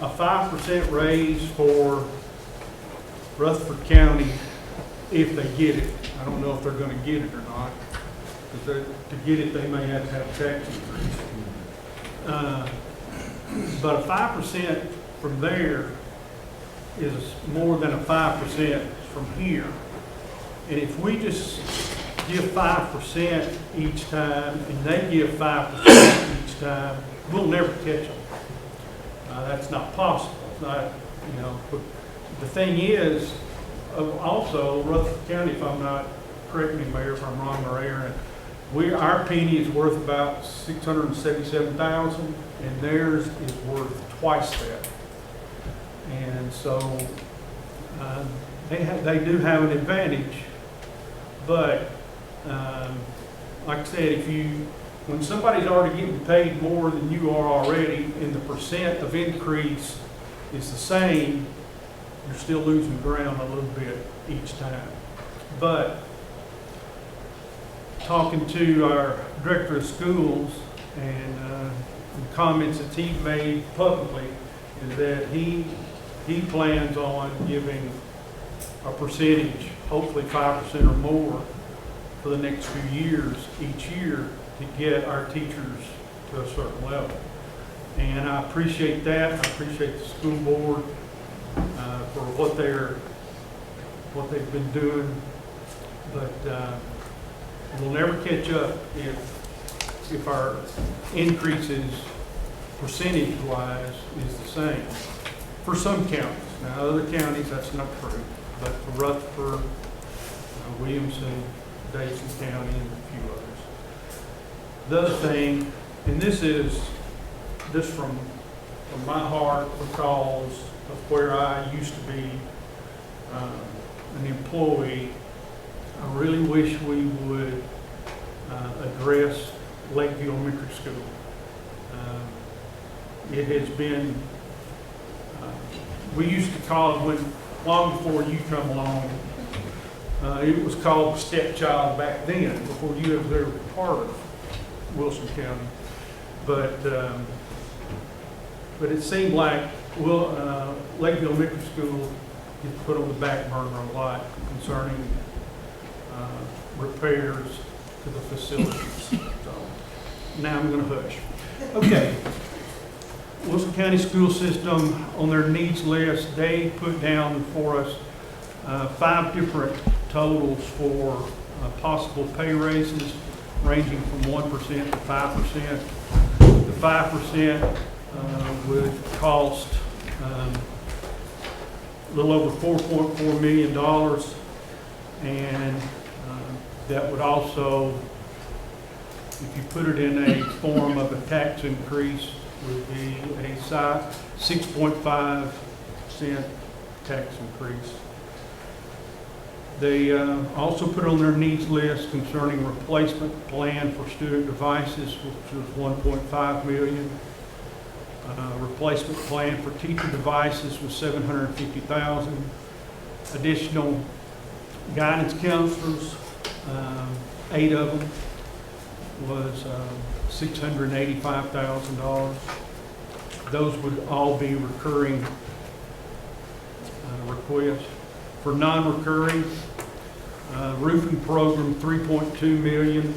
a 5% raise for Rutherford County, if they get it. I don't know if they're going to get it or not, because to get it they may have to have a tax increase. But a 5% from there is more than a 5% from here. And if we just give 5% each time and they give 5% each time, we'll never catch them. That's not possible. It's not, you know. But the thing is, also Rutherford County, if I'm not, correct me, Mayor, if I'm wrong, or Aaron, our penny is worth about $677,000, and theirs is worth twice that. And so they do have an advantage, but like I said, when somebody's already getting paid more than you are already, and the percent of increase is the same, you're still losing ground a little bit each time. But talking to our director of schools and the comments that he made publicly is that he plans on giving a percentage, hopefully 5% or more, for the next few years, each year, to get our teachers to a certain level. And I appreciate that. I appreciate the school board for what they've been doing. But we'll never catch up if our increases percentage-wise is the same. For some counties. Now, other counties, that's not true. But for Rutherford, Williamson, Davidson County, and a few others. The other thing, and this is just from my heart because of where I used to be an employee, I really wish we would address Lakeview Elementary School. It has been, we used to call it, long before you come along, it was called stepchild back then, before you ever were part of Wilson County. But it seemed like Lakeview Elementary School gets put on the back burner a lot concerning repairs to the facilities. So now I'm going to hush. Okay. Wilson County School System, on their needs list, they put down for us 5 different totals for possible pay raises, ranging from 1% to 5%. The 5% would cost a little over $4.4 million, and that would also, if you put it in a form of a tax increase, would be a 6.5 cent tax increase. They also put on their needs list concerning replacement plan for student devices, which was $1.5 million. Replacement plan for teacher devices was $750,000. Additional guidance counselors, 8 of them, was $685,000. Those would all be recurring requests. For non-recurring, roofing program, $3.2 million.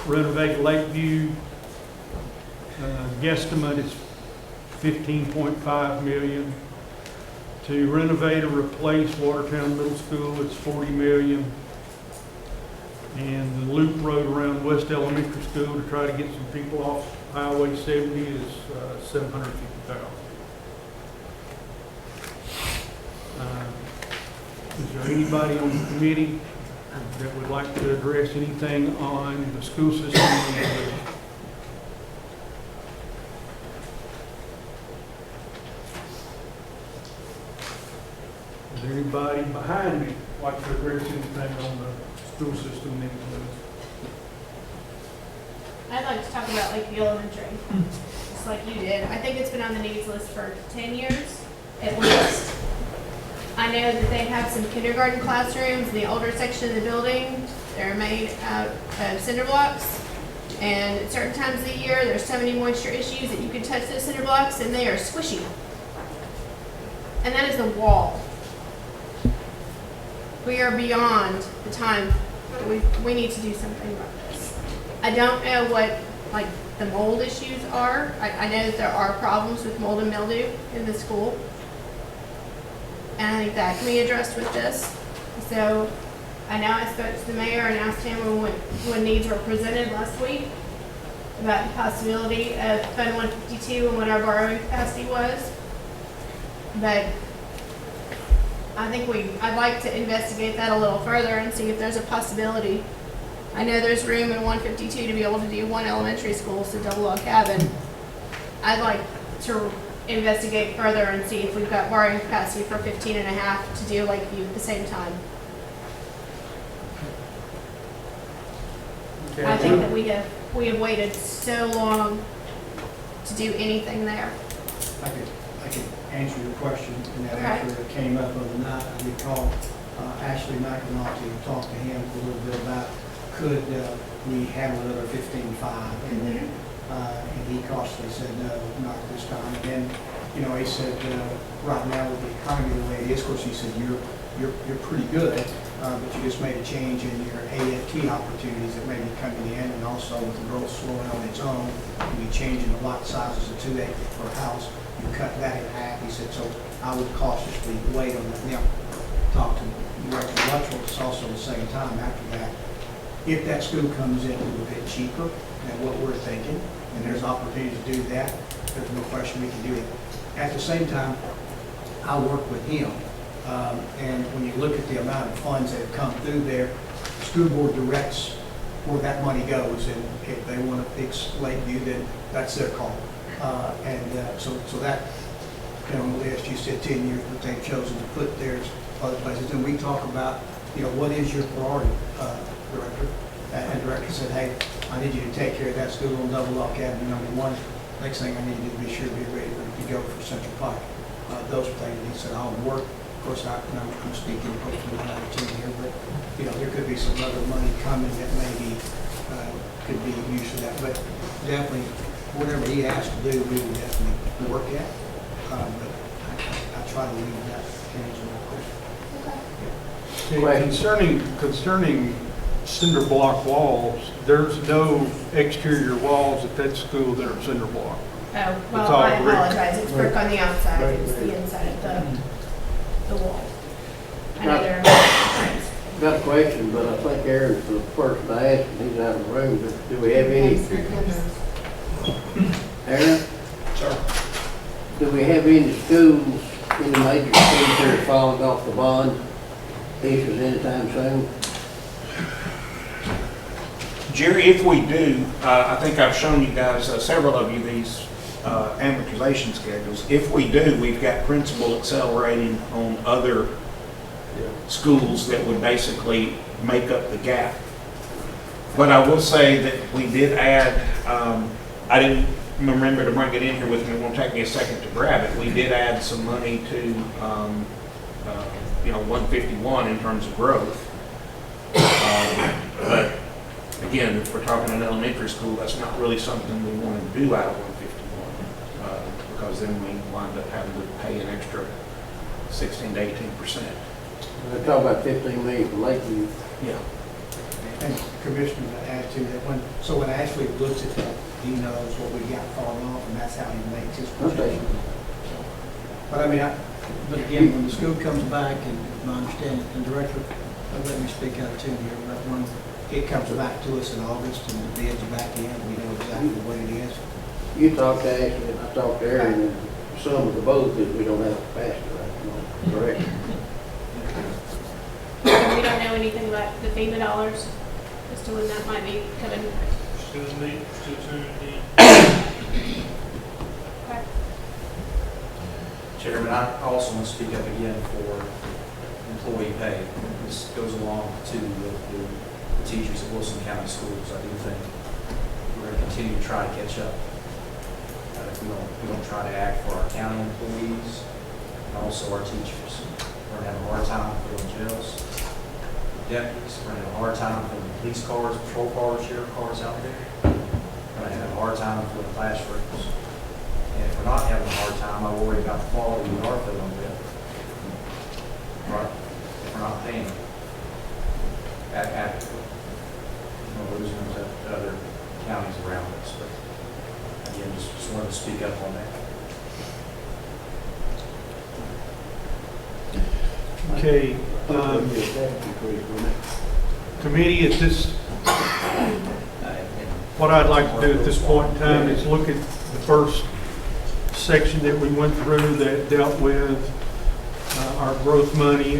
Renovate Lakeview, guesstimate is $15.5 million. To renovate or replace Watertown Middle School, it's $40 million. And the loop road around West Elementary School to try to get some people off Highway 70 is $750,000. Is there anybody on the committee that would like to address anything on the school system? Is there anybody behind me like to address anything on the school system needs list? I'd like to talk about Lakeview Elementary, just like you did. I think it's been on the needs list for 10 years, at least. I know that they have some kindergarten classrooms in the older section of the building. They're made out of cinder blocks. And at certain times of the year, there's so many moisture issues that you can touch those cinder blocks and they are squishy. And that is the wall. We are beyond the time that we need to do something about this. I don't know what like the mold issues are. I know that there are problems with mold and mildew in the school. And I think that can be addressed with this. So I know I spoke to the mayor and asked him when needs were presented last week about the possibility of Fund 152 and what our borrowing capacity was. But I think I'd like to investigate that a little further and see if there's a possibility. I know there's room in 152 to be able to do 1 elementary school, so double log cabin. I'd like to investigate further and see if we've got borrowing capacity for 15 and a half to do Lakeview at the same time. Okay. I think that we have waited so long to do anything there. I could answer your question, and then Okay. after it came up overnight, I did call Ashley McAnulty and talk to him a little bit about could we handle another 15.5 in there. And he cautiously said, no, not at this time. And then, you know, he said, right now with the economy the way it is, of course, he said, you're pretty good, but you just made a change in your AFT opportunities that may be coming in, and also with the growth slowing on its own, and you changing the lot sizes to 2 acres per house, you cut that in half. He said, so I would cautiously wait on that. Now, talk to Director Luttrell, it's also the same time after that. If that school comes in a little bit cheaper than what we're thinking, and there's opportunity to do that, there's no question we can do it. At the same time, I work with him, and when you look at the amount of funds that have come through there, the school board directs where that money goes, and if they want to fix Lakeview, then that's their call. So that, you know, on the list, you said 10 years, but they've chosen to put theirs other places. And we talk about, you know, what is your priority, Director? And Director said, hey, I need you to take care of that school on Double Lock Avenue, #1. Next thing I need you to be sure to be ready to go for Central Pike. Those are things he said, I'll work. Of course, I'm speaking hopefully not out of 10 here, but, you know, there could be some other money coming that maybe could be used for that. But definitely, whatever he asked to do, we would definitely work at. But I try to leave that to answer my question. Okay, concerning cinder block walls, there's no exterior walls at that school that are cinder block. Oh, It's well, all I brick. apologize, it's brick on the outside, Right. it's the inside of the wall. I know Right. there are different Got a question, but I think Aaron's the person to ask, and he's out of the room. Do we have any, Aaron? Sir. Do we have any schools, any major schools that are falling off the bond issues anytime soon? Jerry, if we do, I think I've shown you guys, several of you, these amortization schedules. If we do, we've got principal accelerating on other schools that would basically make up the gap. But I will say that we did add, I didn't remember to bring it in here with me, it won't take me a second to grab it. We did add some money to, 151 in terms of growth. But again, if we're talking an elementary school, that's not really something we want to do out of 151, because then we wind up having to pay an extra 16 to 18%. We're talking about 15 million for Lakeview. Yeah. And Commissioner, to add to that, when Ashley looks at that, he knows what we got falling off, and that's how he makes his projection. But I mean, but again, when the school comes back, and my understanding, and Director, let me speak out of turn here, but when it comes back to us in August, and the bids are back in, we know exactly what it is. You talked to Ashley, and I talked to Aaron, and some of the both is we don't have capacity right now, correct? We don't know anything about the FEMA dollars, as to when that might be coming. Okay. Chairman, I also want to speak up again for employee pay. This goes along too with the teachers at Wilson County Schools. I do think we're going to continue to try to catch up. If we don't try to act for our county employees and also our teachers. We're going to have a hard time filling jails, deputies. We're going to have a hard time filling police cars, patrol cars, sheriff cars out there. We're going to have a hard time filling classrooms. And if we're not having a hard time, I worry about the quality we are filling with. Right? If we're not paying adequately. We're losing them to other counties around us. But again, just wanted to speak up on that. Okay, committee, at this, what I'd like to do at this point in time is look at the first section that we went through that dealt with our growth money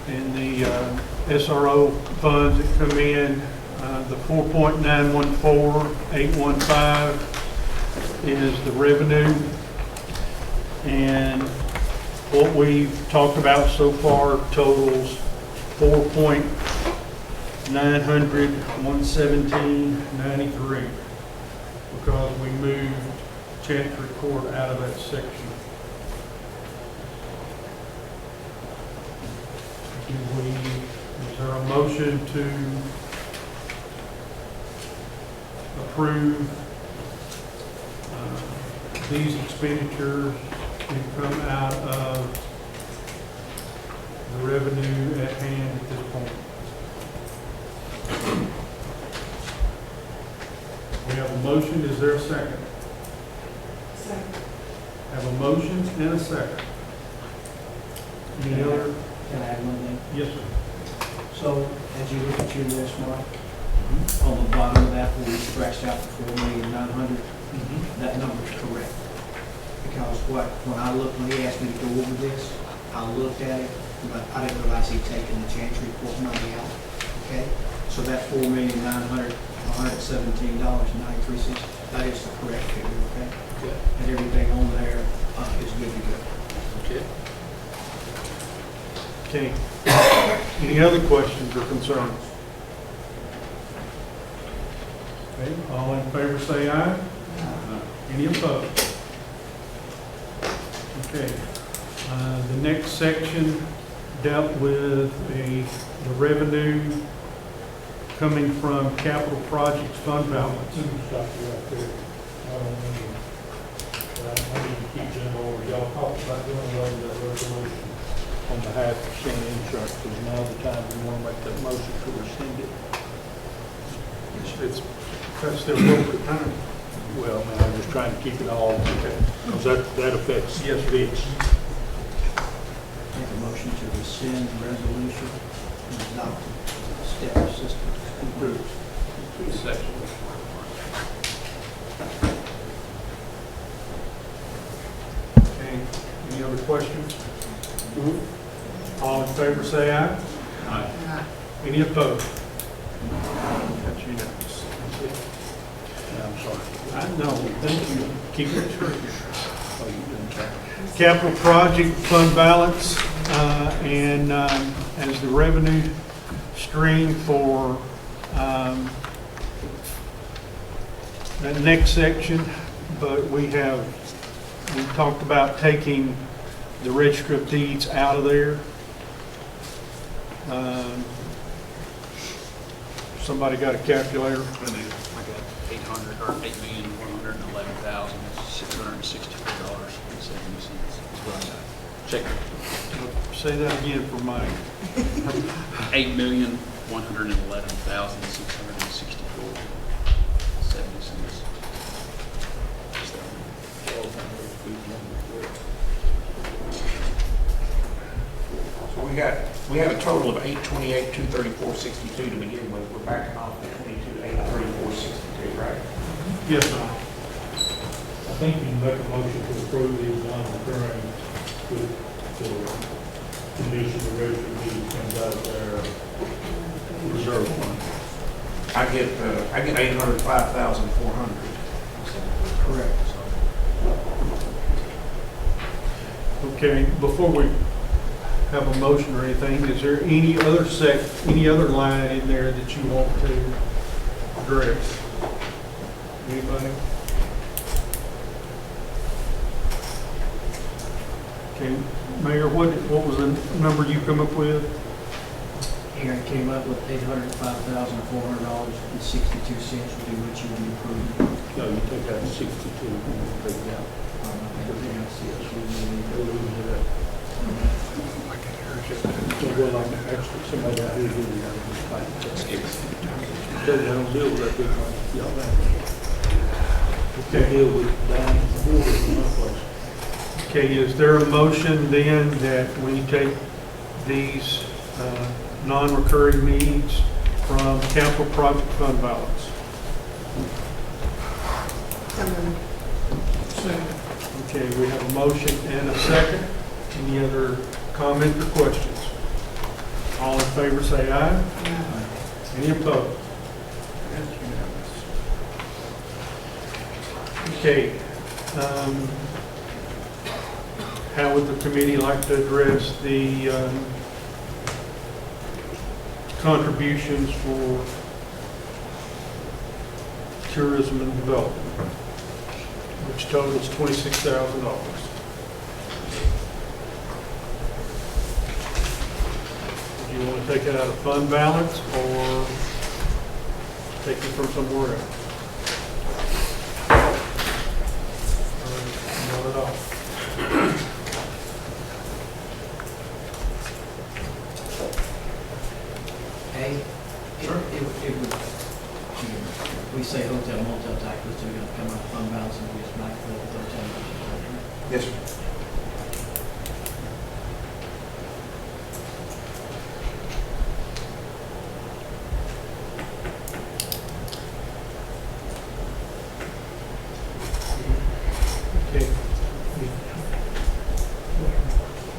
and the SRO funds that come in. The 4.914815 is the revenue. And what we've talked about so far totals 4.900,117.93 because we moved Chancery Court out of that section. Is there a motion to approve these expenditures and come out of the revenue at hand at this point? We have a motion, is there a second? Second. Have a motion and a second. Any other? Can I add one thing? Yes, sir. So, as you look at your list, Mark, on the bottom of that, where we scratched out the 4,900,000, that number's correct. Because when he asked me to go over this, I looked at it, but I didn't realize he'd taken the Chancery Court money out, okay? So that $4,917.93, that is the correct figure, okay? And everything on there is good to go. Okay. Any other questions or concerns? Okay, all in favor say aye. Any opposed? Okay. The next section dealt with the revenue coming from capital projects fund balance. Stop you right there. I need to keep them over. Y'all talked about doing away with that resolution. on the 0.5% insurance, because now the time we want to make that motion to rescind it. That's the appropriate time. Well, I mean, I'm just trying to keep it all, because that affects Yes. bids. Make a motion to rescind the resolution and adopt the step system. Okay, any other questions? All in favor, say aye. Aye. Any opposed? That's unanimous. Yeah, I'm sorry. I know, thank you. Keep it straight. Oh, you didn't count. Capital project fund balance, and as the revenue stream for that next section, but we talked about taking the register of deeds out of there. Somebody got a calculator? I got 8,611,664.70. That's what I got. Check. Say that again for Mike. 8,111,664.70. So we had a total of 828, 234, 62 to begin with. We're backing off the 22, 834, 62, right? Yes, sir. I think you can make a motion to approve these non-recurring with the condition the register deeds comes out of their reserve fund. I get 805,400. Correct. Okay, before we have a motion or anything, is there any other line in there that you want to address? Anybody? Okay, Mayor, what was the number you come up with? Aaron came up with $805,400.62 would be what you would approve. No, you take out 62 and take it out. So, well, I'm actually, somebody out here doing that. So they don't deal with that big one. Y'all Okay. deal with down the border in my place. Okay, is there a motion then that we take these non-recurring needs from capital project fund balance? Okay, we have a motion and a second. Any other comment or questions? All in favor say aye. Any opposed? That's unanimous. Okay. How would the committee like to address the contributions for tourism and development, which totals $26,000? Do you want to take it out of fund balance or take it from somewhere else? Not at all. Hey, it would, we say hotel, motel tax, we're still gonna come out of fund balance and we just backfill with hotel. Yes, sir. Okay.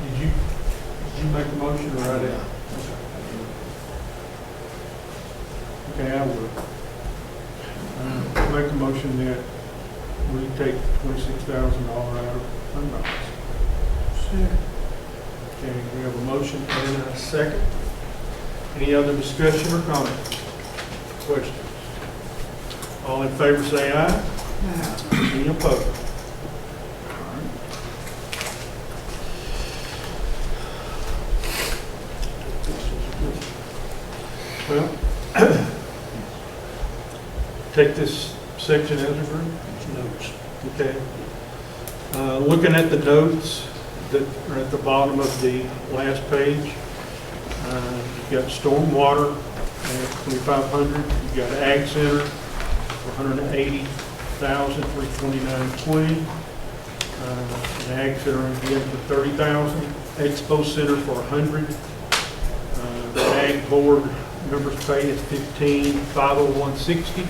Did you make a motion or write it? Okay, I will. Make a motion that we take $26,000 out of fund balance. Okay, we have a motion and a second. Any other discussion or comment? Questions? All in favor say aye. Any opposed? Well, take this section as a group. Notes. Okay. Looking at the notes, that are at the bottom of the last page. You've got stormwater at 2,500. You've got ag center for 180,329.20. An ag center again for 30,000. Expo center for 100. The ag board members pay is 15,501.60.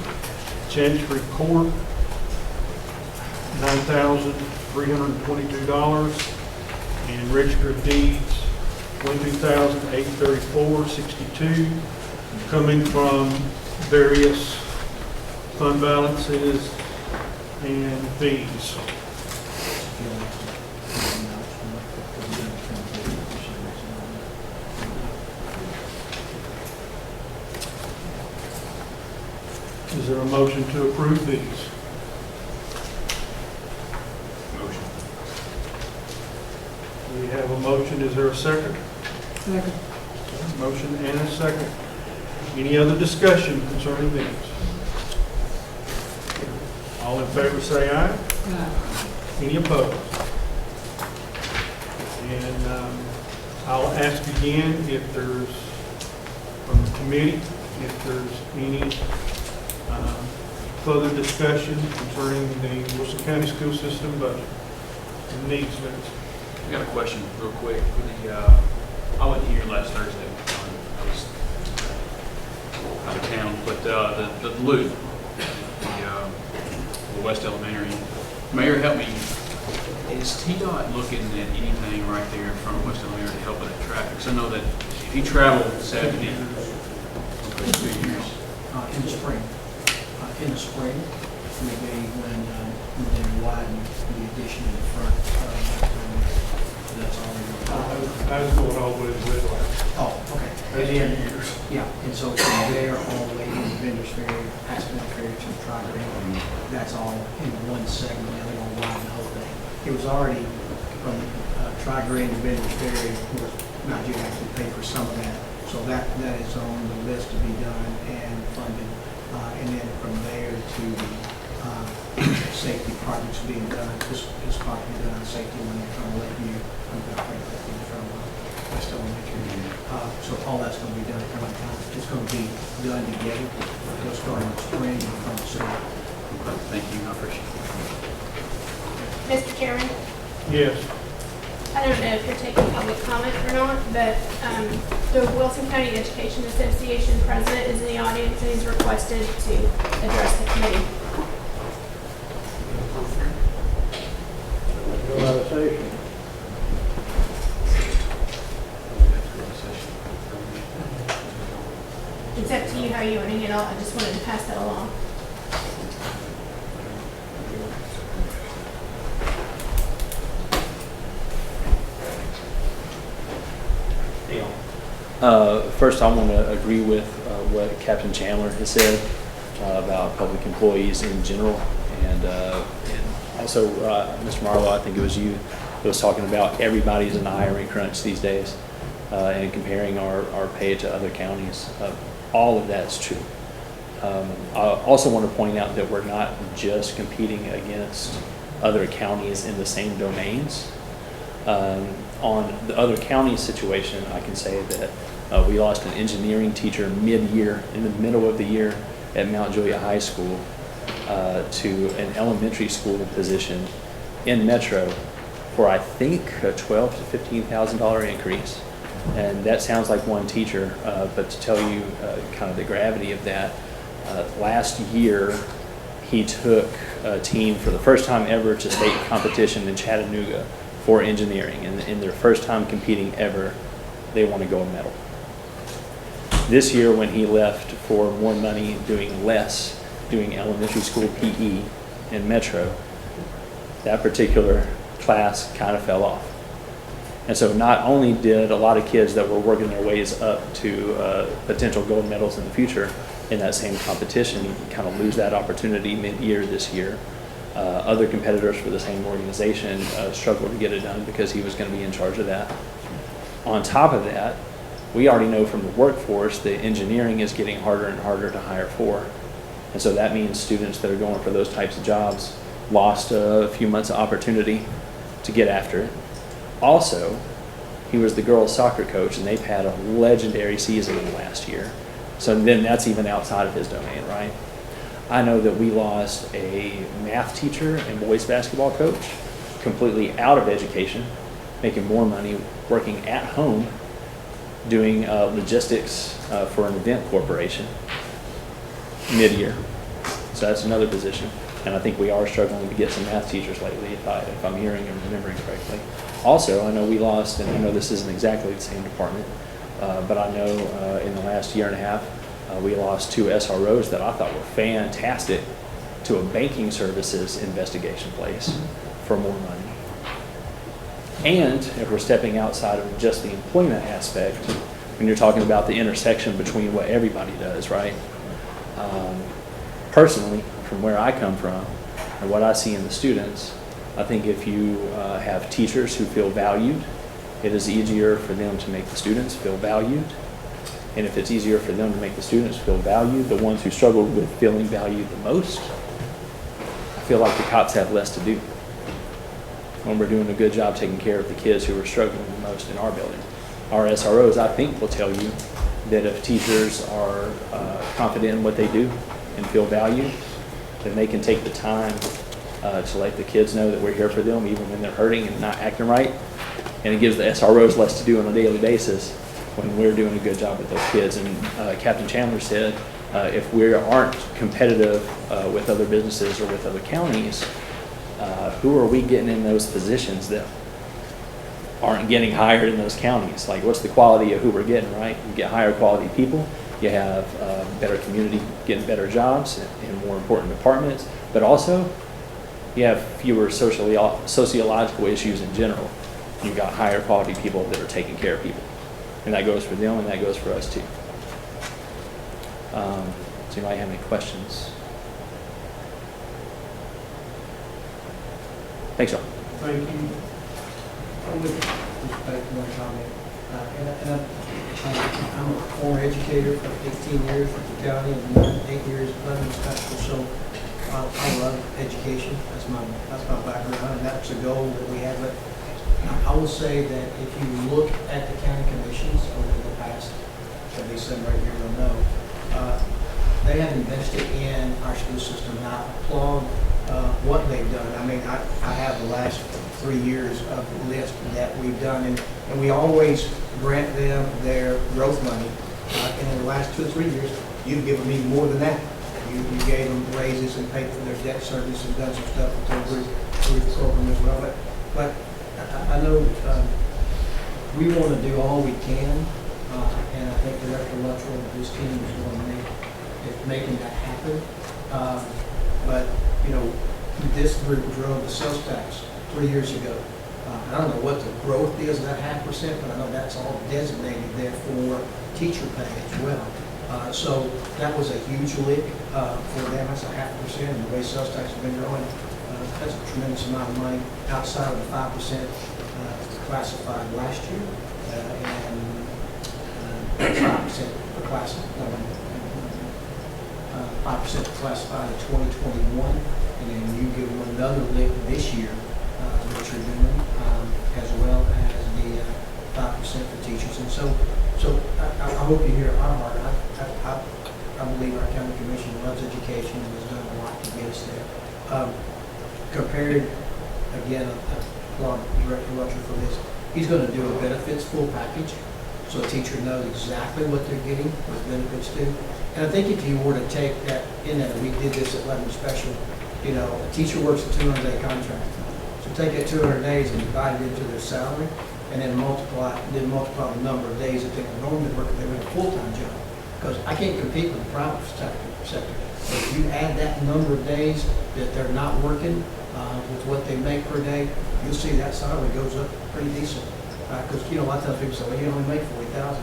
Chancery Court, $9,322. And register of deeds, $22,834.62, coming from various fund balances and fees. Is there a motion to approve these? Motion. We have a motion, is there a second? Second. Motion and a second. Any other discussion concerning these? All in favor say aye. Any opposed? And I'll ask again if there's, from the committee, if there's any further discussion concerning the Wilson County School System budget and needs list. I got a question real quick. I wasn't here last Thursday. I was out of town, but the loop, the West Elementary, Mayor, help me. Is TDOT looking at anything right there in front of West Elementary to help with that traffic? Because I know that if you travel 70, okay, 2 years. In the spring. In the spring, maybe when they widen the addition in the front, that's already. I was going all the way to Red Rock. Oh, okay. And then, yeah, and so from there all the way to Vendors Ferry, Accident Ferry to Tri-Green, that's all in one segment, now they're gonna widen the whole thing. It was already from Tri-Green to Vendors Ferry, Mount Judah actually paid for some of that. So that is on the list to be done and funded. And then from there to safety projects being done, this part will be done on safety when they're from Lakeview, from West Elementary. So all that's going to be done at one time. It's going to be done together. It'll start in the spring and from the summer. Thank you, I appreciate it. Mr. Chairman, Yes. I don't know if you're taking public comment or not, but the Wilson County Education Association president is in the audience and he's requested to address the committee. Go out of session. It's up to you how you want to handle it. I just wanted to pass that along. First, I want to agree with what Captain Chandler has said about public employees in general. And also, Mr. Marlowe, I think it was you that was talking about everybody's in a hiring crunch these days and comparing our pay to other counties. All of that's true. I also want to point out that we're not just competing against other counties in the same domains. On the other county situation, I can say that we lost an engineering teacher mid-year, in the middle of the year at Mount Juliet High School to an elementary school position in Metro for, I think, a $12,000 to $15,000 increase. And that sounds like one teacher, but to tell you kind of the gravity of that, last year he took a team for the first time ever to state competition in Chattanooga for engineering, and in their first time competing ever, they won a gold medal. This year, when he left for more money doing less, doing elementary school PE in Metro, that particular class kind of fell off. And so not only did a lot of kids that were working their ways up to potential gold medals in the future in that same competition kind of lose that opportunity mid-year this year, other competitors for the same organization struggled to get it done because he was going to be in charge of that. On top of that, we already know from the workforce that engineering is getting harder and harder to hire for. And so that means students that are going for those types of jobs lost a few months of opportunity to get after it. Also, he was the girls' soccer coach, and they've had a legendary season in the last year. So then that's even outside of his domain, right? I know that we lost a math teacher and boys basketball coach, completely out of education, making more money working at home, doing logistics for an event corporation mid-year. So that's another position. And I think we are struggling to get some math teachers lately, if I'm hearing and remembering correctly. Also, I know we lost, and I know this isn't exactly the same department, but I know in the last year and a half, we lost 2 SROs that I thought were fantastic to a banking services investigation place for more money. And if we're stepping outside of just the employment aspect, when you're talking about the intersection between what everybody does, right? Personally, from where I come from and what I see in the students, I think if you have teachers who feel valued, it is easier for them to make the students feel valued. And if it's easier for them to make the students feel valued, the ones who struggle with feeling valued the most, I feel like the cops have less to do when we're doing a good job taking care of the kids who are struggling the most in our building. Our SROs, I think, will tell you that if teachers are confident in what they do and feel valued, then they can take the time to let the kids know that we're here for them even when they're hurting and not acting right. And it gives the SROs less to do on a daily basis when we're doing a good job with those kids. And Captain Chandler said, if we aren't competitive with other businesses or with other counties, who are we getting in those positions that aren't getting hired in those counties? Like, what's the quality of who we're getting, right? You get higher quality people, you have better community, getting better jobs in more important departments, but also you have fewer sociological issues in general. You've got higher quality people that are taking care of people. And that goes for them, and that goes for us too. Does anybody have any questions? Thanks, John. Thank you. I would just make one comment. I'm a former educator for 18 years at the county and 8 years at Lebanon Special, so I love education. That's my background, and that's a goal that we have. But I will say that if you look at the county commissions over the past, at least some right here will know, they have invested in our school system, and I applaud what they've done. I mean, I have the last 3 years of the list that we've done, and we always grant them their growth money. And in the last 2 or 3 years, you've given me more than that. You gave them raises and paid for their debt service and done some stuff with their roof program as well. But I know we want to do all we can, and I think Director Luttrell and his team is going to making that happen. But, you know, this group drove the sales tax 3 years ago. I don't know what the growth is of that 0.5%, but I know that's all designated there for teacher pay as well. So that was a huge lick for them. That's 0.5%, and the way sales tax has been growing, that's a tremendous amount of money outside of the 5% classified last year, and 5% for classified. 5% classified in 2021, and then you give them another lick this year, which you're doing, as well as the 5% for teachers. And so I hope you hear our heart. I believe our county commission loves education and has done a lot to get us there. Compared, again, I applaud Director Luttrell for this. He's going to do a benefits full package, so a teacher knows exactly what they're getting, what benefits do. And I think if you were to take that in that, we did this at Lebanon Special, you know, a teacher works a 200-day contract. So take that 200 days and divide it into their salary, and then multiply the number of days that they would normally work if they were in a full-time job. Because I can't compete with the private sector. So if you add that number of days that they're not working with what they make per day, you'll see that salary goes up pretty decent. Because, you know, a lot of times people say, well, you only make $40,000.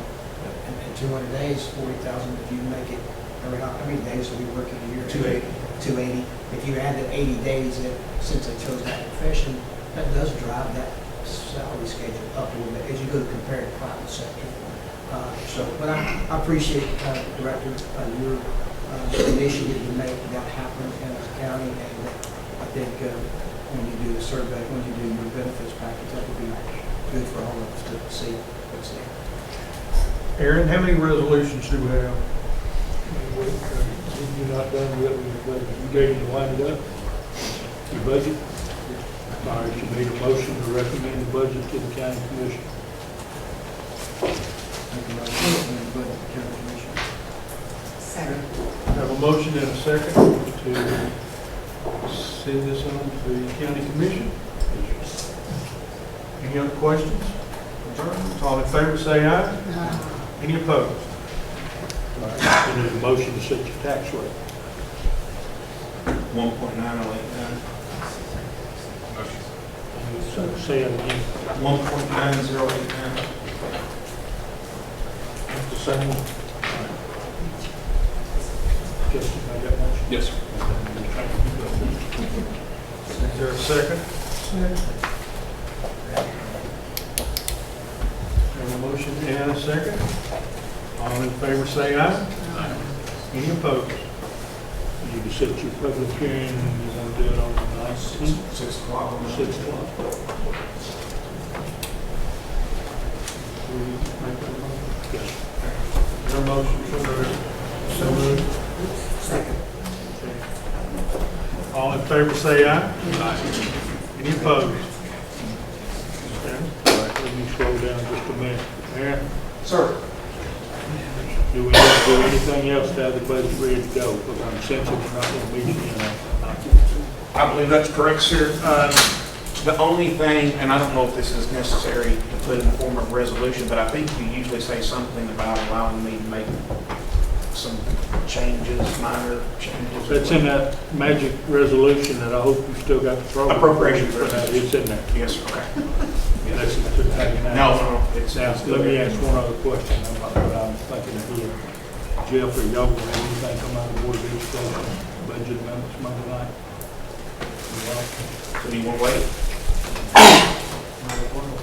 And 200 days, $40,000. If you make it, how many days are we working a year? 280. If you add the 80 days that, since they chose that profession, that does drive that salary schedule up a little bit as you go to compare to private sector. But I appreciate, Director, your initiative to make that happen in our county, and I think when you do the survey, when you do your benefits package, that would be good for all of us to see what's there. Aaron, how many resolutions do we have? You're not done yet with your budget. You ready to wind it up? Your budget? All right, you made a motion to recommend the budget to the county commission. Second. Have a motion and a second to send this on to the county commission. Any other questions? Concerns? All in favor, say aye. Any opposed? All right, and there's a motion to set your tax rate. 1.9089. So say it again. 1.9089. The same one. Justin, I got motion? Yes, sir. Is there a second? Have a motion and a second. All in favor, say aye. Any opposed? You need to set your public hearing, and you're going to do it on the 19th, 6 o'clock on the 6 o'clock. Yes. Is there a motion for the, so moved? Second. All in favor, say aye. Any opposed? Okay. All right, let me slow down just a minute. Aaron, Sir. do we need to do anything else to have the budget ready to go? Because I'm sensing we're not going to meet again. I believe that's correct, sir. The only thing, and I don't know if this is necessary to put in the form of resolution, but I think you usually say something about allowing me to make some changes, minor changes. That's in that magic resolution that I hope you still got the program. Appropriation for that. It's in there. Yes, sir, okay. That's just taking out. No, it's. Now, let me ask one other question. I'm thinking of here. Jeff, or y'all will have anything come out of the Board of Education budget amendments Monday night? So do you want to wait?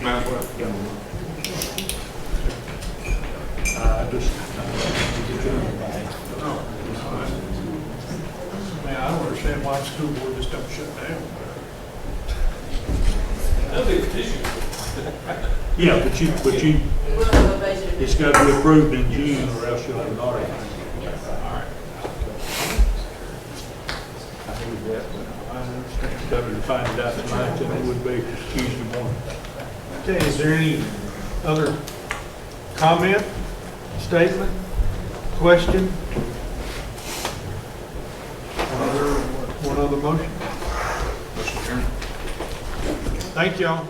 Might as well. Yeah. Man, I don't understand why the school board just don't shut down. Yeah, but you, it's got to be approved in June or else you'll have an audit. Better to find it out tonight than it would be Tuesday morning. Okay, is there any other comment, statement, question? One other motion? Motion adjourned. Thank y'all.